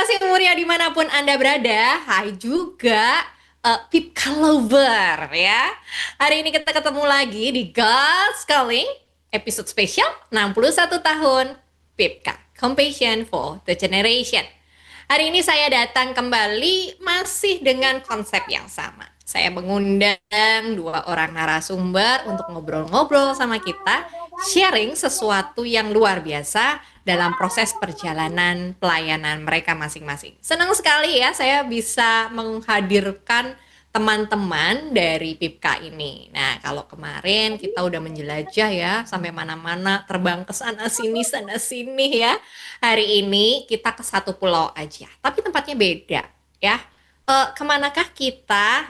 kekasih muria dimanapun Anda berada, hai juga Pipka Lover ya. Hari ini kita ketemu lagi di God's Calling, episode spesial 61 tahun Pipka, Compassion for the Generation. Hari ini saya datang kembali masih dengan konsep yang sama. Saya mengundang dua orang narasumber untuk ngobrol-ngobrol sama kita, sharing sesuatu yang luar biasa dalam proses perjalanan pelayanan mereka masing-masing. Senang sekali ya saya bisa menghadirkan teman-teman dari PIPKA ini. Nah, kalau kemarin kita udah menjelajah ya sampai mana-mana, terbang ke sana sini ya. Hari ini kita ke satu pulau aja, tapi tempatnya beda ya. Kemanakah kita?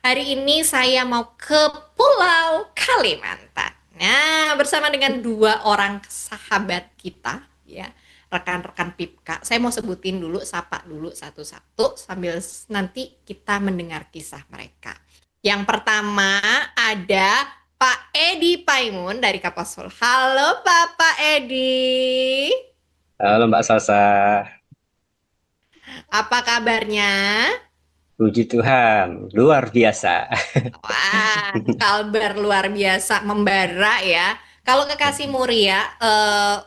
Hari ini saya mau ke Pulau Kalimantan. Nah, bersama dengan dua orang sahabat kita, ya, rekan-rekan PIPKA. Saya mau sebutin dulu, sapa dulu satu-satu sambil nanti kita mendengar kisah mereka. Yang pertama ada Pak Edi Paimun dari Kaposol. Halo Pak Edi. Halo Mbak Salsa, Apa kabarnya? puji Tuhan, luar biasa. Wah, kabar luar biasa membara ya. Kalau kekasih Muria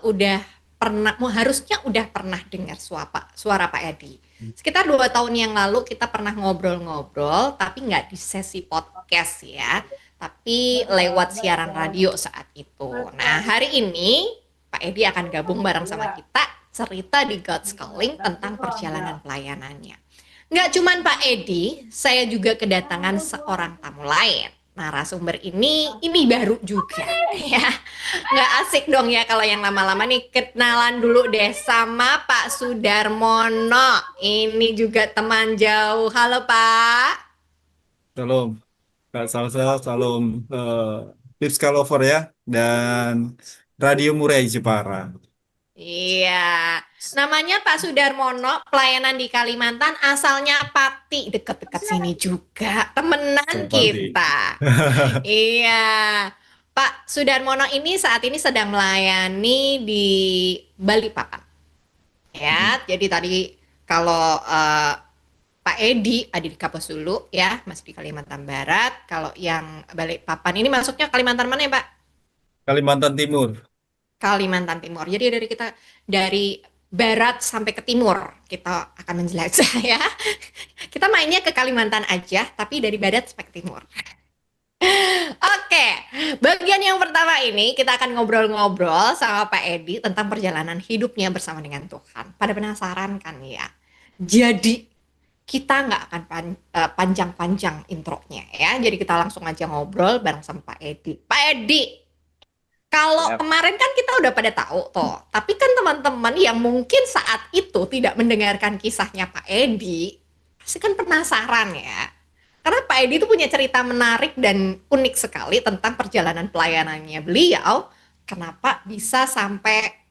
udah pernah, harusnya udah pernah dengar suara Pak Edi. Sekitar 2 tahun yang lalu kita pernah ngobrol-ngobrol, tapi nggak di sesi podcast ya, tapi lewat siaran radio saat itu. Nah, hari ini Pak Edi akan gabung bareng sama kita cerita di God's Calling tentang perjalanan pelayanannya. Nggak cuman Pak Edi, saya juga kedatangan seorang tamu lain. Narasumber ini baru juga ya. Nggak asik dong ya kalau yang lama-lama nih. Kenalan dulu deh sama Pak Sudarmono. Ini juga teman jauh. Halo Pak. Salam, Kak Salsa, salam Tips Kalover ya, dan Radio Murai Jepara. Iya, namanya Pak Sudarmono, pelayanan di Kalimantan, asalnya Pati, deket-deket sini juga, temenan Seperti. kita. Iya, Pak Sudarmono ini saat ini sedang melayani di Balikpapan. Ya, jadi tadi kalau Pak Edi ada di Kapuas dulu ya, masih di Kalimantan Barat. Kalau yang Balikpapan ini masuknya Kalimantan mana ya, Pak? Kalimantan Timur. Kalimantan Timur. Jadi dari barat sampai ke timur kita akan menjelajah ya. Kita mainnya ke Kalimantan aja, tapi dari barat sampai ke timur. Oke, bagian yang pertama ini kita akan ngobrol-ngobrol sama Pak Edi tentang perjalanan hidupnya bersama dengan Tuhan. Pada penasaran kan ya? Jadi kita nggak akan panjang-panjang intronya ya. Jadi kita langsung aja ngobrol bareng sama Pak Edi. Pak Edi, kalau Ya, kemarin kan kita udah pada tahu toh, tapi kan teman-teman yang mungkin saat itu tidak mendengarkan kisahnya Pak Edi, pasti kan penasaran ya. Karena Pak Edi itu punya cerita menarik dan unik sekali tentang perjalanan pelayanannya beliau, kenapa bisa sampai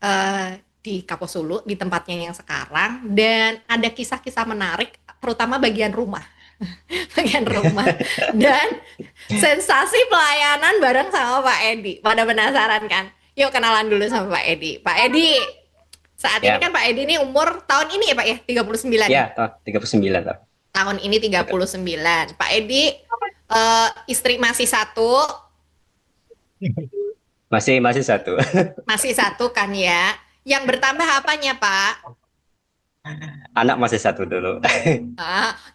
di Kaposulu, di tempatnya yang sekarang, dan ada kisah-kisah menarik, terutama bagian rumah. Bagian rumah dan sensasi pelayanan bareng sama Pak Edi. Pada penasaran kan? Yuk kenalan dulu sama Pak Edi. Pak Edi, saat ini ya, kan Pak Edi ini umur tahun ini ya Pak ya, 39 ya, ya. toh, 39 toh. Tahun ini tiga Betul. puluh sembilan. Pak Edi, istri masih satu, Masih satu. masih satu kan ya. Yang bertambah apanya Pak? Anak masih satu dulu.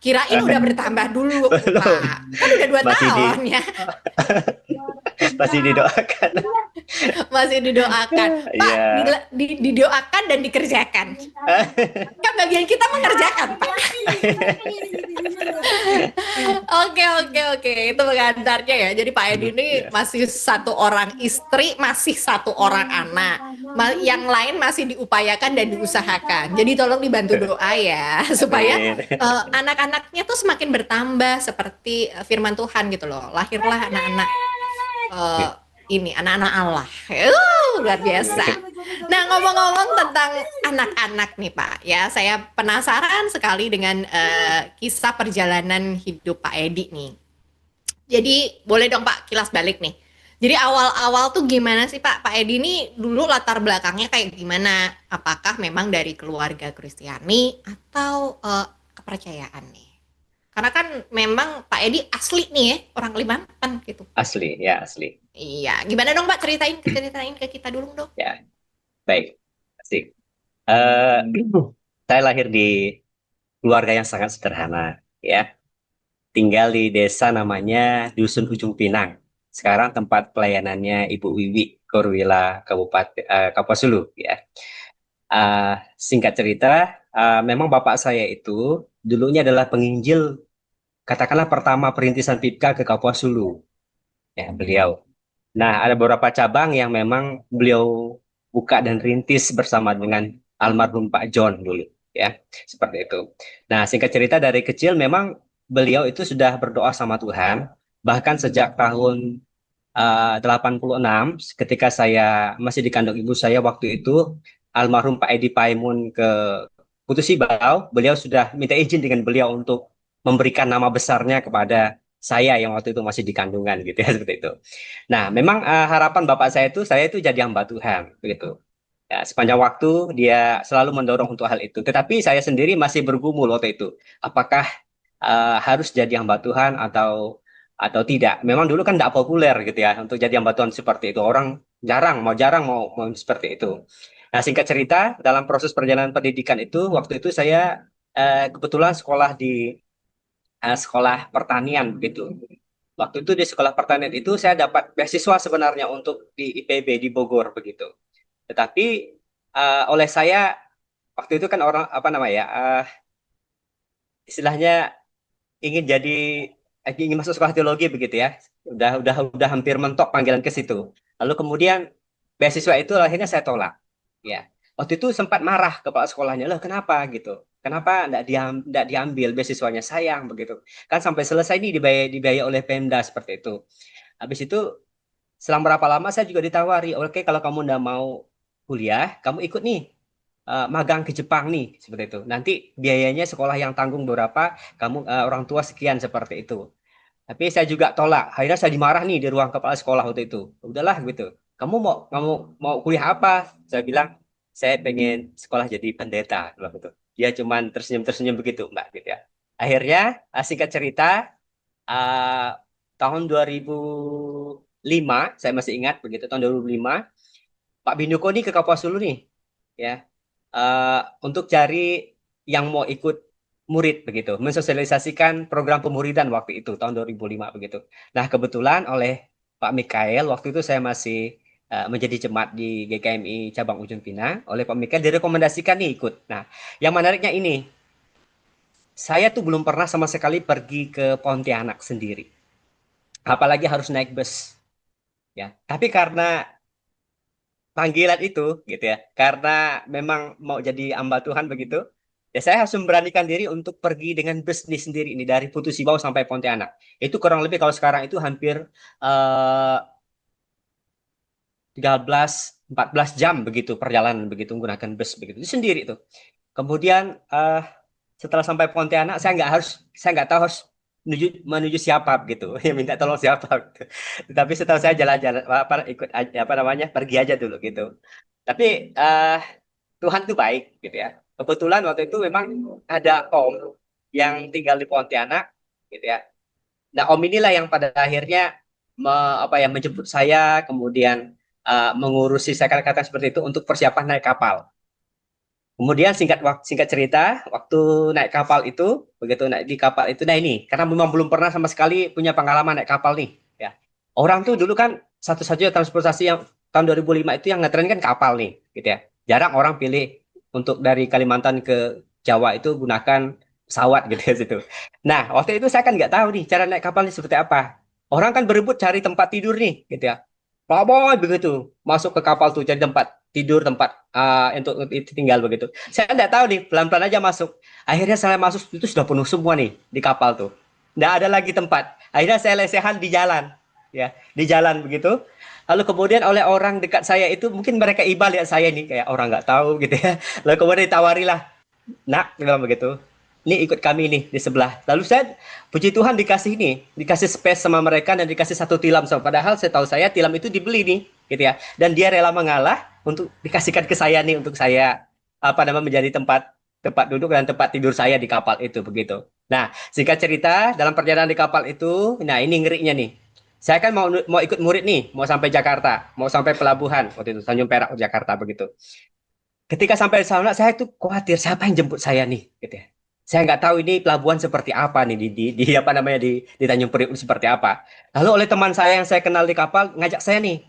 Kirain udah bertambah dulu Belum. Pak. Kan udah dua Masih di tahun ya. masih didoakan. Masih didoakan. Pak, Iya. didoakan dan dikerjakan. Kan bagian kita mengerjakan, Pak. Oke. Itu pengantarnya ya. Jadi Pak Edi ini Ya. masih satu orang istri, masih satu orang anak. Yang lain masih diupayakan dan diusahakan. Jadi tolong dibantu doa ya. Supaya Amin. anak-anaknya tuh semakin bertambah seperti firman Tuhan gitu loh. Lahirlah anak-anak eh, ini anak-anak Allah. Luar biasa. Nah, ngomong-ngomong tentang anak-anak nih Pak, ya saya penasaran sekali dengan kisah perjalanan hidup Pak Edi nih. Jadi boleh dong Pak kilas balik nih. Jadi awal-awal tuh gimana sih Pak? Pak Edi ini dulu latar belakangnya kayak gimana? Apakah memang dari keluarga Kristiani atau kepercayaan nih? Karena kan memang Pak Edi asli nih ya, orang Kalimantan gitu. Asli, ya asli. Iya, gimana dong Pak? Ceritain ke kita dulu dong. Ya, baik. Asik. Eh, saya lahir di keluarga yang sangat sederhana, ya. Tinggal di desa namanya Dusun Ujung Pinang. Sekarang tempat pelayanannya Ibu Wiwi Korwila Kabupaten Kapuasulu, ya. Singkat cerita, memang bapak saya itu dulunya adalah penginjil, katakanlah pertama perintisan PIPKA ke Kapuasulu, ya beliau. Nah, ada beberapa cabang yang memang beliau buka dan rintis bersama dengan almarhum Pak John dulu, ya, seperti itu. Nah, singkat cerita dari kecil memang beliau itu sudah berdoa sama Tuhan, bahkan sejak tahun 86, ketika saya masih dikandung ibu saya waktu itu, almarhum Pak Edi Paimun ke Putus Ibau, beliau sudah minta izin dengan beliau untuk memberikan nama besarnya kepada saya yang waktu itu masih di kandungan gitu ya seperti itu. Nah, memang harapan bapak saya itu jadi hamba Tuhan begitu. Ya, sepanjang waktu dia selalu mendorong untuk hal itu. Tetapi saya sendiri masih bergumul waktu itu. Apakah harus jadi hamba Tuhan atau tidak? Memang dulu kan tidak populer gitu ya untuk jadi hamba Tuhan seperti itu. Orang jarang mau seperti itu. Nah, singkat cerita, dalam proses perjalanan pendidikan itu, waktu itu saya kebetulan sekolah di sekolah pertanian begitu. Waktu itu di sekolah pertanian itu saya dapat beasiswa sebenarnya untuk di IPB di Bogor begitu. Tetapi oleh saya waktu itu kan orang apa namanya istilahnya ingin jadi ingin masuk sekolah teologi begitu ya. Udah hampir mentok panggilan ke situ. Lalu kemudian beasiswa itu akhirnya saya tolak. Ya. Waktu itu sempat marah kepala sekolahnya, loh kenapa gitu? Kenapa enggak diambil beasiswanya sayang begitu? Kan sampai selesai ini dibayar oleh Pemda seperti itu. Habis itu selang berapa lama saya juga ditawari, oke kalau kamu enggak mau kuliah, kamu ikut nih magang ke Jepang nih seperti itu. Nanti biayanya sekolah yang tanggung berapa, kamu orang tua sekian seperti itu. Tapi saya juga tolak. Akhirnya saya dimarah nih di ruang kepala sekolah waktu itu. Udahlah gitu. Kamu mau kuliah apa? Saya bilang saya pengen sekolah jadi pendeta gitu. Dia cuman tersenyum-tersenyum begitu, Mbak gitu ya. Akhirnya singkat cerita uh, tahun 2005 saya masih ingat begitu tahun 2005 Pak Bindoko nih ke Kapuasulu nih ya untuk cari yang mau ikut murid begitu, mensosialisasikan program pemuridan waktu itu tahun 2005 begitu. Nah, kebetulan oleh Pak Mikael waktu itu saya masih menjadi jemaat di GKMI cabang Ujung Pinang, oleh Pak Mikael direkomendasikan nih ikut. Nah, yang menariknya ini, saya tuh belum pernah sama sekali pergi ke Pontianak sendiri. Apalagi harus naik bus. Ya, tapi karena panggilan itu gitu ya karena memang mau jadi hamba Tuhan begitu ya saya harus memberanikan diri untuk pergi dengan bus ini sendiri ini dari Putus Ibau sampai Pontianak itu kurang lebih kalau sekarang itu hampir eh, 13-14 jam begitu perjalanan begitu menggunakan bus begitu itu sendiri tuh kemudian setelah sampai Pontianak saya nggak tahu harus menuju siapa gitu ya minta tolong siapa gitu. Tapi setelah saya jalan-jalan ikut apa namanya pergi aja dulu gitu tapi Tuhan tuh baik gitu ya. Kebetulan waktu itu memang ada Om yang tinggal di Pontianak gitu ya. Nah, Om inilah yang pada akhirnya menjemput saya kemudian mengurusi saya katakan seperti itu untuk persiapan naik kapal. Kemudian singkat cerita, waktu naik kapal itu, begitu naik di kapal itu, nah ini, karena memang belum pernah sama sekali punya pengalaman naik kapal nih, ya. Orang tuh dulu kan satu-satunya transportasi yang tahun 2005 itu yang ngetren kan kapal nih, gitu ya. Jarang orang pilih untuk dari Kalimantan ke Jawa itu gunakan pesawat gitu ya situ. Nah, waktu itu saya kan nggak tahu nih cara naik kapal ini seperti apa. Orang kan berebut cari tempat tidur nih, gitu ya. Boy begitu masuk ke kapal tuh cari tempat tidur tempat untuk tinggal begitu. Saya nggak tahu nih pelan-pelan aja masuk. Akhirnya saya masuk itu sudah penuh semua nih di kapal tuh. Nggak ada lagi tempat. Akhirnya saya lesehan di jalan, ya di jalan begitu. Lalu kemudian oleh orang dekat saya itu mungkin mereka iba lihat saya nih kayak orang nggak tahu gitu ya. Lalu kemudian ditawarilah, nak bilang begitu. nih ikut kami nih di sebelah. Lalu saya puji Tuhan dikasih space sama mereka dan dikasih satu tilam. So, padahal saya tahu saya tilam itu dibeli nih, gitu ya. Dan dia rela mengalah untuk dikasihkan ke saya nih untuk saya menjadi tempat tempat duduk dan tempat tidur saya di kapal itu begitu. Nah, singkat cerita dalam perjalanan di kapal itu, nah ini ngerinya nih. Saya kan mau ikut murid nih, mau sampai Jakarta, mau sampai pelabuhan waktu itu Tanjung Perak Jakarta begitu. Ketika sampai di sana, saya tuh khawatir siapa yang jemput saya nih, gitu ya. Saya nggak tahu ini pelabuhan seperti apa nih di di Tanjung Priok seperti apa. Lalu oleh teman saya yang saya kenal di kapal ngajak saya nih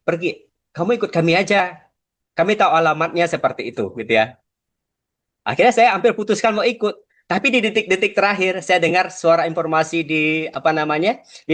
pergi, kamu ikut kami aja. Kami tahu alamatnya seperti itu, gitu ya. Akhirnya saya hampir putuskan mau ikut. Tapi di detik-detik terakhir saya dengar suara informasi di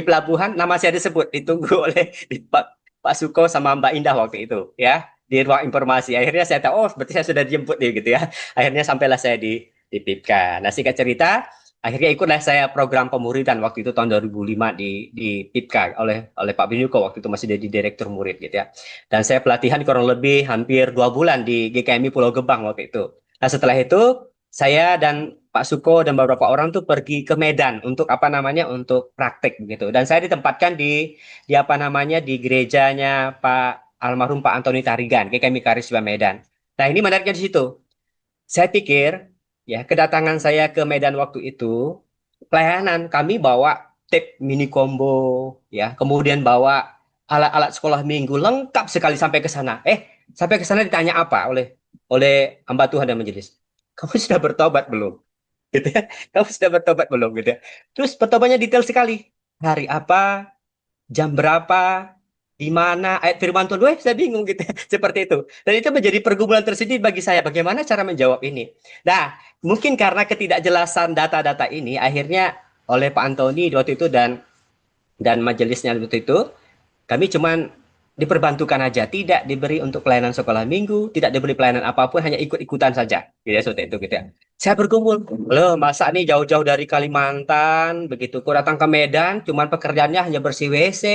pelabuhan, nama saya disebut, ditunggu oleh Pak Suko sama Mbak Indah waktu itu, ya, di ruang informasi. Akhirnya saya tahu, oh, berarti saya sudah dijemput nih, gitu ya. Akhirnya sampailah saya di PIPKA. Nah, singkat cerita, akhirnya ikutlah saya program pemuridan waktu itu tahun 2005 di PIPKA oleh Pak Binuko waktu itu masih jadi direktur murid, gitu ya. Dan saya pelatihan kurang lebih hampir 2 bulan di GKMI Pulau Gebang waktu itu. Nah, setelah itu saya dan Pak Suko dan beberapa orang tuh pergi ke Medan untuk untuk praktek begitu. Dan saya ditempatkan di gerejanya Pak almarhum Pak Antoni Tarigan, GKMI Karisma Medan. Nah, ini menariknya di situ. Saya pikir ya kedatangan saya ke Medan waktu itu pelayanan kami bawa tape mini combo ya, kemudian bawa alat-alat sekolah minggu lengkap sekali sampai ke sana. Sampai ke sana ditanya apa oleh hamba Tuhan dan majelis. Kamu sudah bertobat belum? Gitu ya. Kamu sudah bertobat belum gitu ya. Terus bertobatnya detail sekali. Hari apa, jam berapa, di mana, ayat firman Tuhan. Weh, saya bingung gitu ya. Seperti itu. Dan itu menjadi pergumulan tersendiri bagi saya. Bagaimana cara menjawab ini? Nah, mungkin karena ketidakjelasan data-data ini, akhirnya oleh Pak Antoni waktu itu dan majelisnya waktu itu, kami cuman diperbantukan aja, tidak diberi untuk pelayanan sekolah minggu, tidak diberi pelayanan apapun, hanya ikut-ikutan saja, gitu ya, seperti itu, gitu ya. Saya bergumul, loh, masa nih jauh-jauh dari Kalimantan, begitu, aku datang ke Medan, cuman pekerjaannya hanya bersih WC,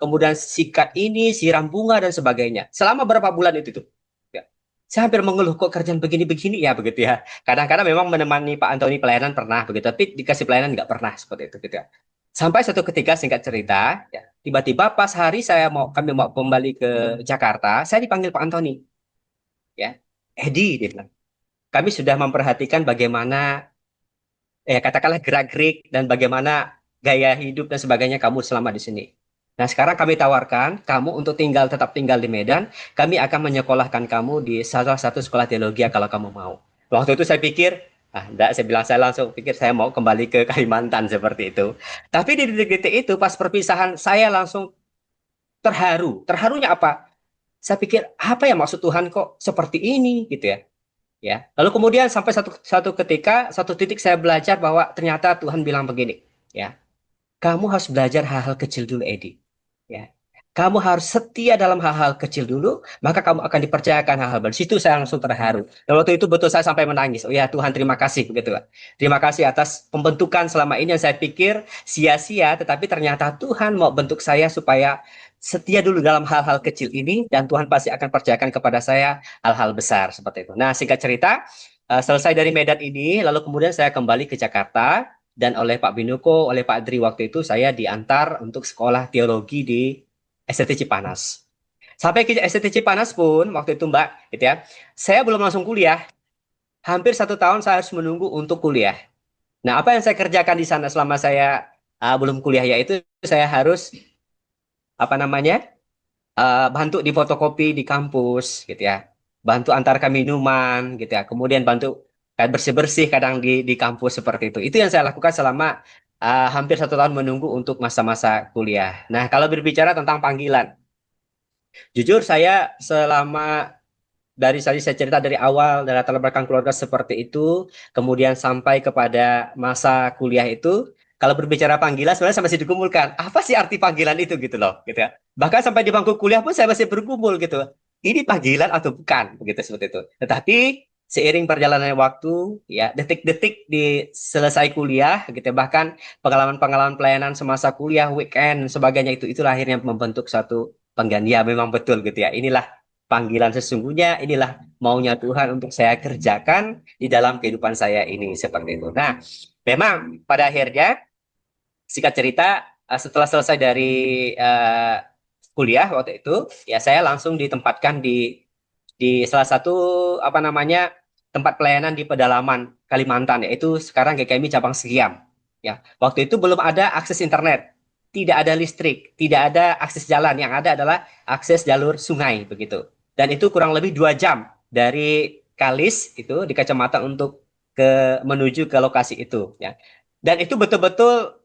kemudian sikat ini, siram bunga dan sebagainya. Selama berapa bulan itu tuh? Ya. Saya hampir mengeluh kok kerjaan begini-begini ya, begitu ya. Kadang-kadang memang menemani Pak Antoni pelayanan pernah, begitu, tapi dikasih pelayanan nggak pernah seperti itu, gitu ya. Sampai suatu ketika singkat cerita, ya, tiba-tiba pas hari kami mau kembali ke Jakarta, saya dipanggil Pak Antoni. Ya, Edi, dia bilang, kami sudah memperhatikan bagaimana, katakanlah gerak-gerik dan bagaimana gaya hidup dan sebagainya kamu selama di sini. Nah, sekarang kami tawarkan kamu untuk tetap tinggal di Medan, kami akan menyekolahkan kamu di salah satu sekolah teologi kalau kamu mau. Waktu itu saya pikir, enggak, saya langsung pikir saya mau kembali ke Kalimantan seperti itu. Tapi di detik-detik itu pas perpisahan saya langsung terharu. Terharunya apa? Saya pikir apa ya maksud Tuhan kok seperti ini gitu ya. Ya. Lalu kemudian sampai satu titik saya belajar bahwa ternyata Tuhan bilang begini, ya. Kamu harus belajar hal-hal kecil dulu, Edi. Ya. Kamu harus setia dalam hal-hal kecil dulu, maka kamu akan dipercayakan hal-hal baru. Situ saya langsung terharu. Dan waktu itu betul saya sampai menangis. Oh ya Tuhan, terima kasih begitu. Terima kasih atas pembentukan selama ini yang saya pikir sia-sia, tetapi ternyata Tuhan mau bentuk saya supaya setia dulu dalam hal-hal kecil ini, dan Tuhan pasti akan percayakan kepada saya hal-hal besar seperti itu. Nah, singkat cerita, selesai dari Medan ini, lalu kemudian saya kembali ke Jakarta, dan oleh Pak Binuko, oleh Pak Dri waktu itu saya diantar untuk sekolah teologi di STT Cipanas. Sampai ke STT Cipanas pun waktu itu Mbak, gitu ya, saya belum langsung kuliah. Hampir 1 tahun saya harus menunggu untuk kuliah. Nah, apa yang saya kerjakan di sana selama saya belum kuliah, yaitu saya harus bantu di fotokopi di kampus, gitu ya, bantu antarkan minuman, gitu ya, kemudian bantu bersih-bersih kadang di kampus seperti itu. Itu yang saya lakukan selama hampir 1 tahun menunggu untuk masa-masa kuliah. Nah, kalau berbicara tentang panggilan, jujur saya dari tadi saya cerita dari awal, dari latar belakang keluarga seperti itu, kemudian sampai kepada masa kuliah itu, kalau berbicara panggilan sebenarnya saya masih digumulkan. Apa sih arti panggilan itu gitu loh, gitu ya. Bahkan sampai di bangku kuliah pun saya masih bergumul gitu. Ini panggilan atau bukan, begitu seperti itu. Tetapi seiring perjalanan waktu, ya detik-detik di selesai kuliah, gitu ya, bahkan pengalaman-pengalaman pelayanan semasa kuliah, weekend, sebagainya itulah akhirnya membentuk satu panggilan. Ya memang betul gitu ya. Inilah panggilan sesungguhnya, inilah maunya Tuhan untuk saya kerjakan di dalam kehidupan saya ini seperti itu. Nah, memang pada akhirnya singkat cerita setelah selesai dari kuliah waktu itu, ya saya langsung ditempatkan di salah satu apa namanya tempat pelayanan di pedalaman Kalimantan, yaitu sekarang GKMI cabang Sekiam. Ya, waktu itu belum ada akses internet, tidak ada listrik, tidak ada akses jalan, yang ada adalah akses jalur sungai begitu. Dan itu kurang lebih 2 jam dari Kalis itu di kecamatan untuk menuju ke lokasi itu. Ya, dan itu betul-betul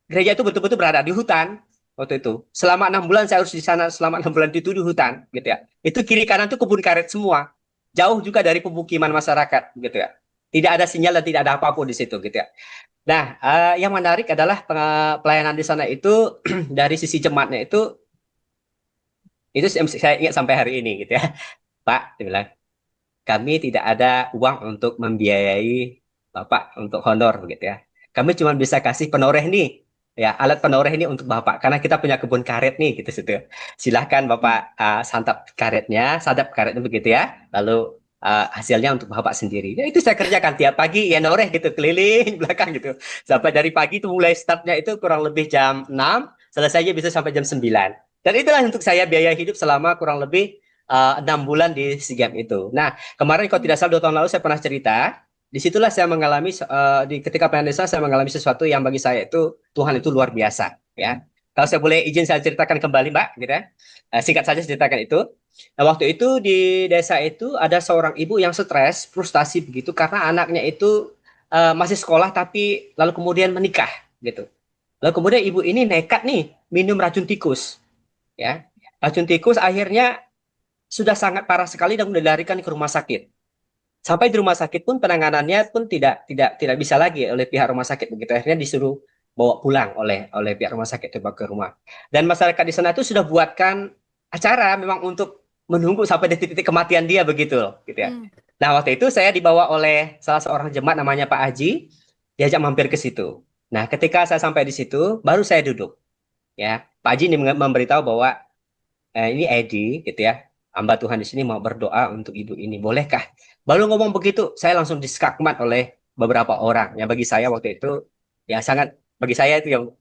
gereja itu betul-betul berada di hutan waktu itu. Selama 6 bulan saya harus di sana, selama 6 bulan itu di hutan, gitu ya. Itu kiri kanan itu kebun karet semua, jauh juga dari pemukiman masyarakat, gitu ya. Tidak ada sinyal dan tidak ada apapun di situ, gitu ya. Nah, yang menarik adalah pelayanan di sana itu dari sisi jemaatnya itu saya ingat sampai hari ini, gitu ya. Pak, dia bilang, kami tidak ada uang untuk membiayai Bapak untuk honor, gitu ya. Kami cuma bisa kasih penoreh nih, ya alat penoreh ini untuk Bapak, karena kita punya kebun karet nih, gitu situ. Silahkan Bapak sadap karetnya begitu ya. Lalu hasilnya untuk Bapak sendiri. Ya, itu saya kerjakan tiap pagi ya noreh gitu keliling belakang gitu. Sampai dari pagi itu mulai startnya itu kurang lebih jam 6, selesainya bisa sampai jam 9. Dan itulah untuk saya biaya hidup selama kurang lebih 6 bulan di Sigap itu. Nah, kemarin kalau tidak salah 2 tahun lalu saya pernah cerita, disitulah saya mengalami ketika pelayanan desa saya mengalami sesuatu yang bagi saya itu Tuhan itu luar biasa ya. Kalau saya boleh izin saya ceritakan kembali Mbak, gitu ya. Singkat saja ceritakan itu. Nah, waktu itu di desa itu ada seorang ibu yang stres, frustasi begitu karena anaknya itu masih sekolah tapi lalu kemudian menikah gitu. Lalu kemudian ibu ini nekat nih minum racun tikus ya. Racun tikus akhirnya sudah sangat parah sekali dan dilarikan ke rumah sakit. Sampai di rumah sakit pun penanganannya pun tidak bisa lagi oleh pihak rumah sakit begitu. Akhirnya disuruh bawa pulang oleh pihak rumah sakit itu ke rumah. Dan masyarakat di sana itu sudah buatkan acara memang untuk menunggu sampai detik-detik kematian dia begitu loh, gitu ya. Nah, waktu itu saya dibawa oleh salah seorang jemaat namanya Pak Haji, diajak mampir ke situ. Nah, ketika saya sampai di situ, baru saya duduk. Ya, Pak Haji ini memberitahu bahwa ini Edi, gitu ya. Hamba Tuhan di sini mau berdoa untuk ibu ini, bolehkah? Baru ngomong begitu, saya langsung diskakmat oleh beberapa orang. Ya bagi saya waktu itu, ya sangat bagi saya itu yang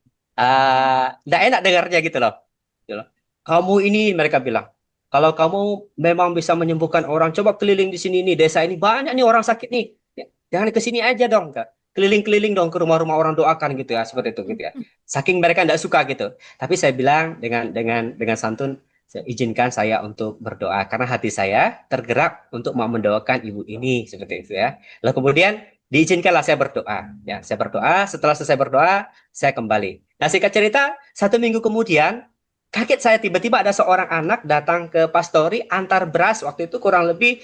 tidak enak dengarnya gitu loh. Gitu loh. Kamu ini mereka bilang, kalau kamu memang bisa menyembuhkan orang, coba keliling di sini nih, desa ini banyak nih orang sakit nih. Ya, jangan ke sini aja dong, Kak. Keliling-keliling dong ke rumah-rumah orang doakan gitu ya, seperti itu gitu ya. Saking mereka tidak suka gitu. Tapi saya bilang dengan santun, saya izinkan saya untuk berdoa karena hati saya tergerak untuk mau mendoakan ibu ini seperti itu ya. Lalu kemudian diizinkanlah saya berdoa. Ya, saya berdoa. Setelah selesai berdoa, saya kembali. Nah, singkat cerita, 1 minggu kemudian kaget saya tiba-tiba ada seorang anak datang ke pastori antar beras waktu itu kurang lebih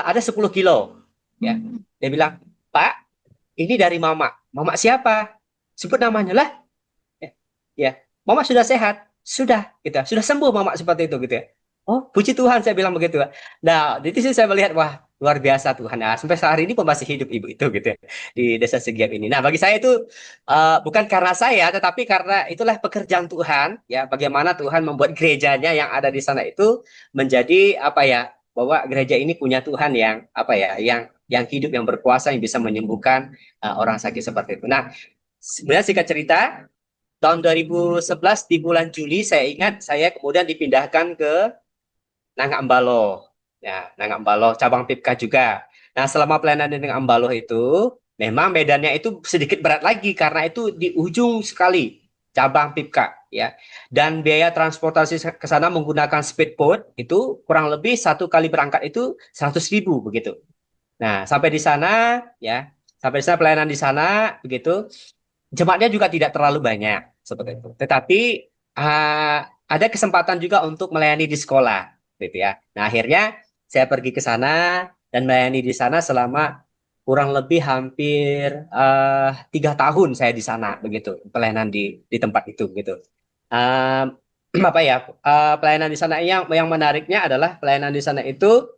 ada 10 kilo. Ya, dia bilang, Pak, ini dari Mama. Mama siapa? Sebut namanya lah. Ya, Mama sudah sehat. Sudah, gitu. Sudah sembuh Mama seperti itu gitu ya. Oh, puji Tuhan saya bilang begitu. Nah, di situ saya melihat wah, luar biasa Tuhan. Nah, sampai sehari ini pun masih hidup ibu itu gitu ya di desa Segiap ini. Nah, bagi saya itu bukan karena saya tetapi karena itulah pekerjaan Tuhan ya, bagaimana Tuhan membuat gerejanya yang ada di sana itu menjadi apa ya? Bahwa gereja ini punya Tuhan yang apa ya? Yang hidup, yang berkuasa, yang bisa menyembuhkan orang sakit seperti itu. Nah, sebenarnya singkat cerita tahun 2011 di bulan Juli saya ingat saya kemudian dipindahkan ke Nangak-Embalo. Ya, Nangak-Embalo cabang PIPKA juga. Nah, selama pelayanan di Nangak-Embalo itu memang medannya itu sedikit berat lagi karena itu di ujung sekali cabang PIPKA ya. Dan biaya transportasi ke sana menggunakan speedboat itu kurang lebih 1 kali berangkat itu 100.000 begitu. Nah, sampai di sana ya, sampai di sana pelayanan di sana begitu. Jemaatnya juga tidak terlalu banyak seperti itu. Tetapi ada kesempatan juga untuk melayani di sekolah, gitu ya. Nah akhirnya saya pergi ke sana dan melayani di sana selama kurang lebih hampir 3 tahun saya di sana, begitu pelayanan di tempat itu, gitu. Apa ya pelayanan di sana yang menariknya adalah pelayanan di sana itu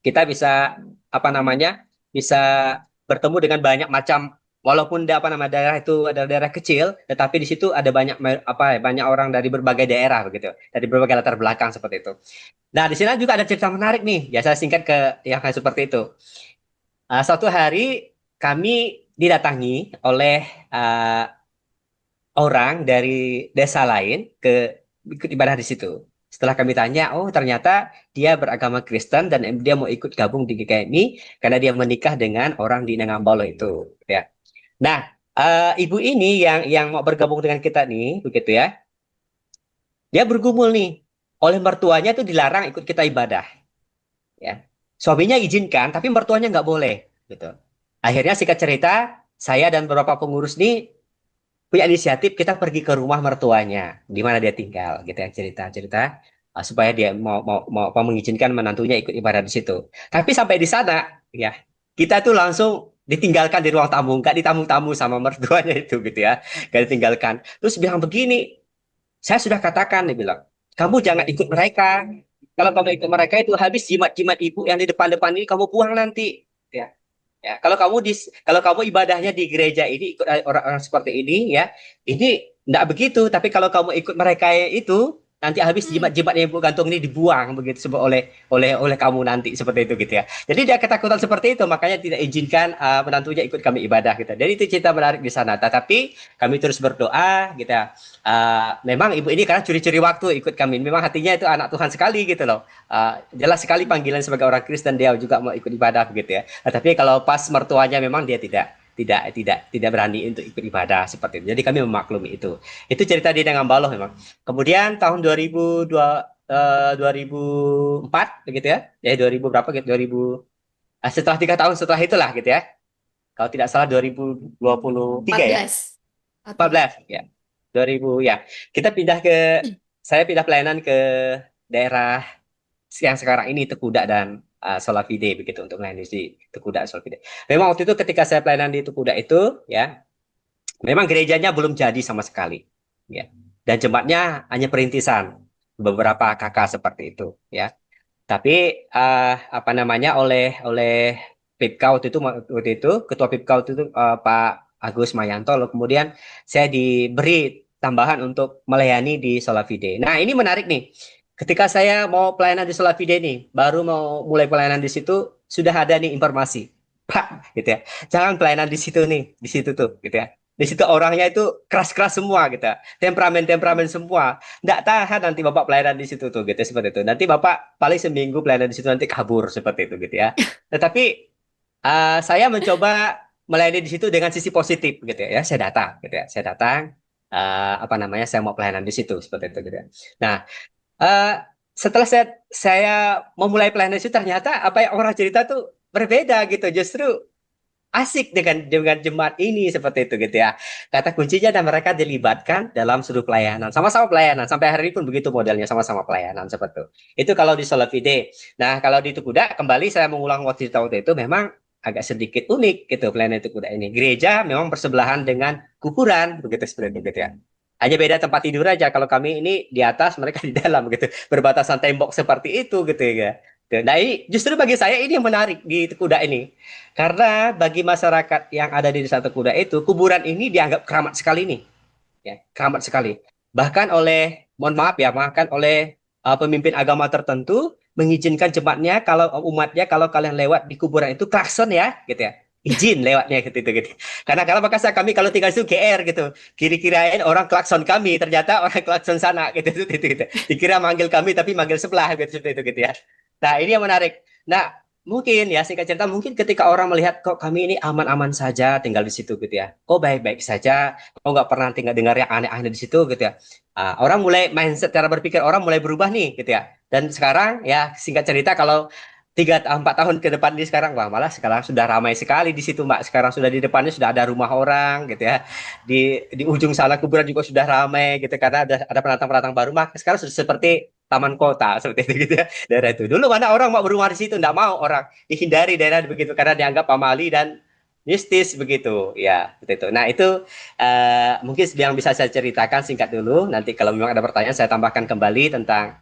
kita bisa apa namanya bisa bertemu dengan banyak macam walaupun daerah itu adalah daerah kecil, tetapi di situ ada banyak orang dari berbagai daerah begitu, dari berbagai latar belakang seperti itu. Nah, di sini juga ada cerita menarik nih. Ya, saya singkat ke yang kayak seperti itu. Suatu hari kami didatangi oleh uh, orang dari desa lain ke ikut ibadah di situ. Setelah kami tanya, oh ternyata dia beragama Kristen dan dia mau ikut gabung di GKMI karena dia menikah dengan orang di Nangambalo itu. Ya. Nah, ibu ini yang mau bergabung dengan kita nih, begitu ya. Dia bergumul nih. Oleh mertuanya itu dilarang ikut kita ibadah. Ya. Suaminya izinkan, tapi mertuanya nggak boleh. Gitu. Akhirnya singkat cerita, saya dan beberapa pengurus nih punya inisiatif kita pergi ke rumah mertuanya di mana dia tinggal gitu ya cerita-cerita supaya dia mau mengizinkan menantunya ikut ibadah di situ. Tapi sampai di sana ya kita tuh langsung ditinggalkan di ruang tamu, nggak ditamu-tamu sama mertuanya itu gitu ya, nggak ditinggalkan. Terus bilang begini, saya sudah katakan dia bilang, kamu jangan ikut mereka. Kalau kamu ikut mereka itu habis jimat-jimat ibu yang di depan-depan ini kamu buang nanti. Ya. Ya, kalau kamu ibadahnya di gereja ini ikut orang-orang seperti ini ya, ini enggak begitu. Tapi kalau kamu ikut mereka itu nanti habis Hmm. jimat-jimat yang ibu gantung ini dibuang begitu oleh kamu nanti seperti itu gitu ya. Jadi dia ketakutan seperti itu makanya tidak izinkan menantunya ikut kami ibadah gitu. Jadi itu cerita menarik di sana. Tetapi kami terus berdoa gitu ya. Memang ibu ini karena curi-curi waktu ikut kami. Memang hatinya itu anak Tuhan sekali gitu loh. Jelas sekali panggilan sebagai orang Kristen dia juga mau ikut ibadah begitu ya. Tapi kalau pas mertuanya memang dia tidak berani untuk ikut ibadah seperti itu. Jadi kami memaklumi itu. Itu cerita di Baloh memang. Kemudian tahun 2004 begitu ya. 2000 berapa gitu? 2000 setelah 3 tahun setelah itulah gitu ya. Kalau tidak salah 2023 ya. 14. 14 ya. 2000 ya. Kita pindah ke saya pindah pelayanan ke daerah yang sekarang ini Tekuda dan Solafide begitu untuk melayani di Tekuda Solafide. Memang waktu itu ketika saya pelayanan di Tekuda itu ya, memang gerejanya belum jadi sama sekali ya. Dan jemaatnya hanya perintisan beberapa kakak seperti itu ya. Tapi apa namanya oleh PIPKA waktu itu ketua PIPKA waktu itu Pak Agus Mayanto lalu kemudian saya diberi tambahan untuk melayani di Solafide. Nah, ini menarik nih. Ketika saya mau pelayanan di Solafide nih, baru mau mulai pelayanan di situ sudah ada nih informasi. Pak, gitu ya. Jangan pelayanan di situ nih, di situ tuh gitu ya. Di situ orangnya itu keras-keras semua gitu ya. Temperamen-temperamen semua. Nggak tahan nanti Bapak pelayanan di situ tuh gitu seperti itu. Nanti Bapak paling seminggu pelayanan di situ nanti kabur seperti itu gitu ya. Tetapi saya mencoba melayani di situ dengan sisi positif gitu ya. Saya datang gitu ya. Saya datang apa namanya? Saya mau pelayanan di situ seperti itu gitu ya. Nah, setelah saya memulai pelayanan itu ternyata apa yang orang cerita tuh berbeda gitu. Justru asik dengan jemaat ini seperti itu gitu ya. Kata kuncinya dan mereka dilibatkan dalam seluruh pelayanan. Sama-sama pelayanan. Sampai hari ini pun begitu modelnya sama-sama pelayanan seperti itu. Itu kalau di Solafide. Nah, kalau di Tukuda kembali saya mengulang waktu itu memang agak sedikit unik gitu pelayanan Tukuda ini. Gereja memang bersebelahan dengan kuburan begitu seperti itu gitu ya. Hanya beda tempat tidur aja. Kalau kami ini di atas, mereka di dalam gitu. Berbatasan tembok seperti itu gitu ya. Nah, ini justru bagi saya ini yang menarik di Tukuda ini. Karena bagi masyarakat yang ada di Desa Tekuda itu, kuburan ini dianggap keramat sekali nih. Ya, keramat sekali. Bahkan oleh, mohon maaf ya, bahkan oleh pemimpin agama tertentu mengizinkan jemaatnya kalau umatnya kalau kalian lewat di kuburan itu klakson ya, gitu ya. Izin lewatnya gitu. Karena kalau maka kami kalau tinggal itu GR gitu. Kira-kirain orang klakson kami, ternyata orang klakson sana gitu. Dikira manggil kami tapi manggil sebelah gitu seperti itu gitu ya. Nah, ini yang menarik. Nah, mungkin ya singkat cerita mungkin ketika orang melihat kok kami ini aman-aman saja tinggal di situ gitu ya. Kok baik-baik saja, kok nggak pernah tinggal dengar yang aneh-aneh di situ gitu ya. Orang mulai mindset cara berpikir orang mulai berubah nih gitu ya. Dan sekarang ya singkat cerita kalau 3 4 tahun ke depan ini sekarang wah malah sekarang sudah ramai sekali di situ Mbak. Sekarang sudah di depannya sudah ada rumah orang gitu ya. Di ujung sana kuburan juga sudah ramai gitu karena ada pendatang-pendatang baru. Maka sekarang sudah seperti taman kota seperti itu gitu ya. Daerah itu. Dulu mana orang mau berumah di situ enggak mau orang dihindari daerah begitu karena dianggap pamali dan mistis begitu ya seperti itu. Nah itu mungkin yang bisa saya ceritakan singkat dulu. Nanti kalau memang ada pertanyaan saya tambahkan kembali tentang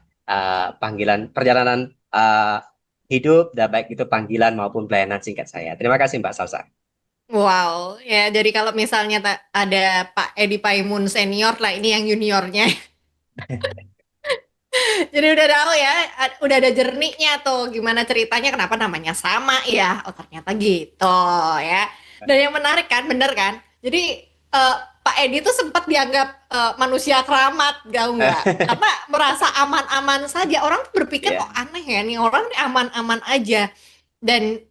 panggilan perjalanan hidup, dan baik itu panggilan maupun pelayanan singkat saya. Terima kasih Mbak Salsa. Wow, ya jadi kalau misalnya ada Pak Edi Paimun senior lah, ini yang juniornya. Jadi udah tahu ya, udah ada jernihnya tuh gimana ceritanya, kenapa namanya sama ya. Oh ternyata gitu ya. Dan yang menarik kan, bener kan? Jadi Pak Edi tuh sempat dianggap manusia keramat, gak nggak? Karena merasa aman-aman saja. Orang tuh berpikir kok Ya, aneh ya, nih orang nih aman-aman aja. Dan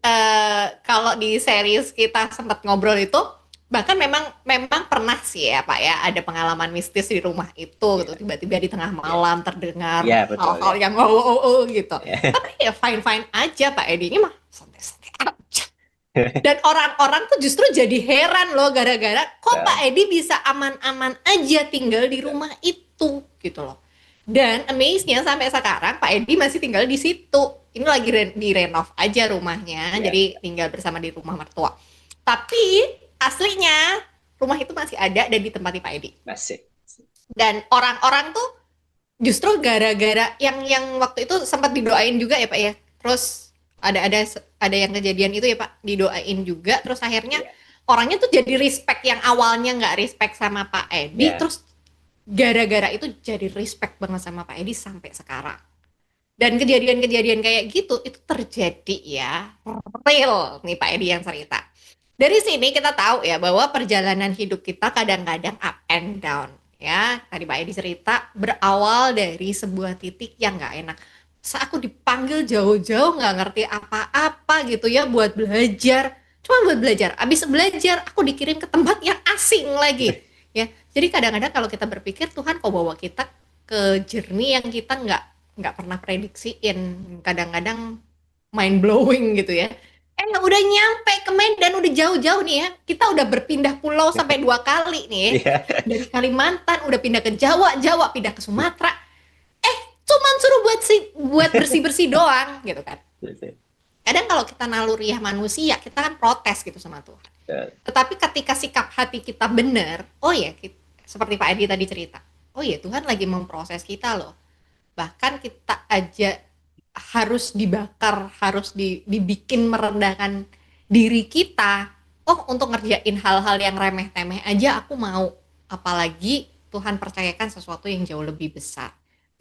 kalau di series kita sempat ngobrol itu, bahkan memang memang pernah sih ya Pak ya, ada pengalaman mistis di rumah itu gitu. ya, Tiba-tiba di tengah ya, malam terdengar ya betul hal-hal ya. yang oh gitu. Ya. Tapi ya fine-fine aja Pak Edi ini mah santai-santai aja. Dan orang-orang tuh justru jadi heran loh, gara-gara kok Pak Betul, Edi bisa aman-aman aja tinggal di betul. rumah itu gitu loh. Dan amaze-nya sampai sekarang Pak Edi masih tinggal di situ. Ini lagi direnov aja rumahnya, Ya, jadi tinggal bersama di rumah mertua. Tapi aslinya rumah itu masih ada dan ditempati Pak Edi. masih. Dan orang-orang tuh justru gara-gara yang waktu itu sempat didoain juga ya Pak ya. Terus ada yang kejadian itu ya Pak, didoain juga. Terus akhirnya Ya, orangnya tuh jadi respect, yang awalnya nggak respect sama Pak Edi, ya, terus gara-gara itu jadi respect banget sama Pak Edi sampai sekarang. Dan kejadian-kejadian kayak gitu itu terjadi ya, real nih Pak Edi yang cerita. Dari sini kita tahu ya bahwa perjalanan hidup kita kadang-kadang up and down ya. Tadi Pak Edi cerita berawal dari sebuah titik yang nggak enak. Saat aku dipanggil jauh-jauh nggak ngerti apa-apa gitu ya buat belajar. Cuma buat belajar. Abis belajar aku dikirim ke tempat yang asing lagi. Ya, jadi kadang-kadang kalau kita berpikir Tuhan kok bawa kita ke journey yang kita nggak pernah prediksiin, kadang-kadang mind blowing gitu ya. Udah nyampe ke Medan, udah jauh-jauh nih ya. Kita udah berpindah pulau sampai 2 kali nih ya. ya. Dari Kalimantan udah pindah ke Jawa, Jawa pindah ke Sumatera. Cuman suruh buat bersih-bersih doang gitu kan. Kadang kalau kita naluriah manusia, kita kan protes gitu sama Tuhan. Tetapi ketika sikap hati kita benar, oh ya, seperti Pak Edi tadi cerita, oh ya Tuhan lagi memproses kita loh. Bahkan kita aja harus dibakar, harus dibikin merendahkan diri kita. Oh, untuk ngerjain hal-hal yang remeh-temeh aja aku mau. Apalagi Tuhan percayakan sesuatu yang jauh lebih besar.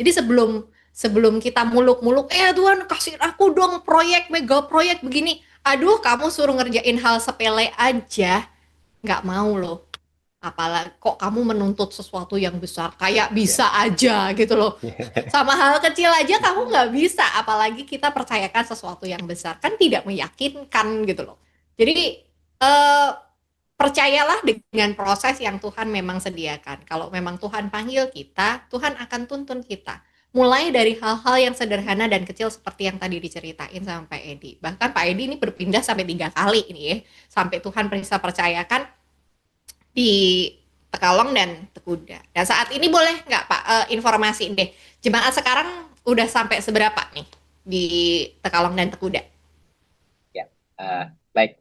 Jadi sebelum sebelum kita muluk-muluk, Tuhan kasih aku dong proyek, mega proyek begini. Aduh, kamu suruh ngerjain hal sepele aja, nggak mau loh. Apalagi kok kamu menuntut sesuatu yang besar, kayak Ya. bisa aja gitu loh. Sama hal kecil aja kamu nggak bisa, apalagi kita percayakan sesuatu yang besar, kan tidak meyakinkan gitu loh. Jadi percayalah dengan proses yang Tuhan memang sediakan. Kalau memang Tuhan panggil kita, Tuhan akan tuntun kita. Mulai dari hal-hal yang sederhana dan kecil seperti yang tadi diceritain sama Pak Edi. Bahkan Pak Edi ini berpindah sampai 3 kali ini ya, sampai Tuhan bisa percayakan di Tekalong dan Tekuda. Dan saat ini boleh nggak Pak informasi deh, jemaat sekarang udah sampai seberapa nih di Tekalong dan Tekuda? Ya. Baik.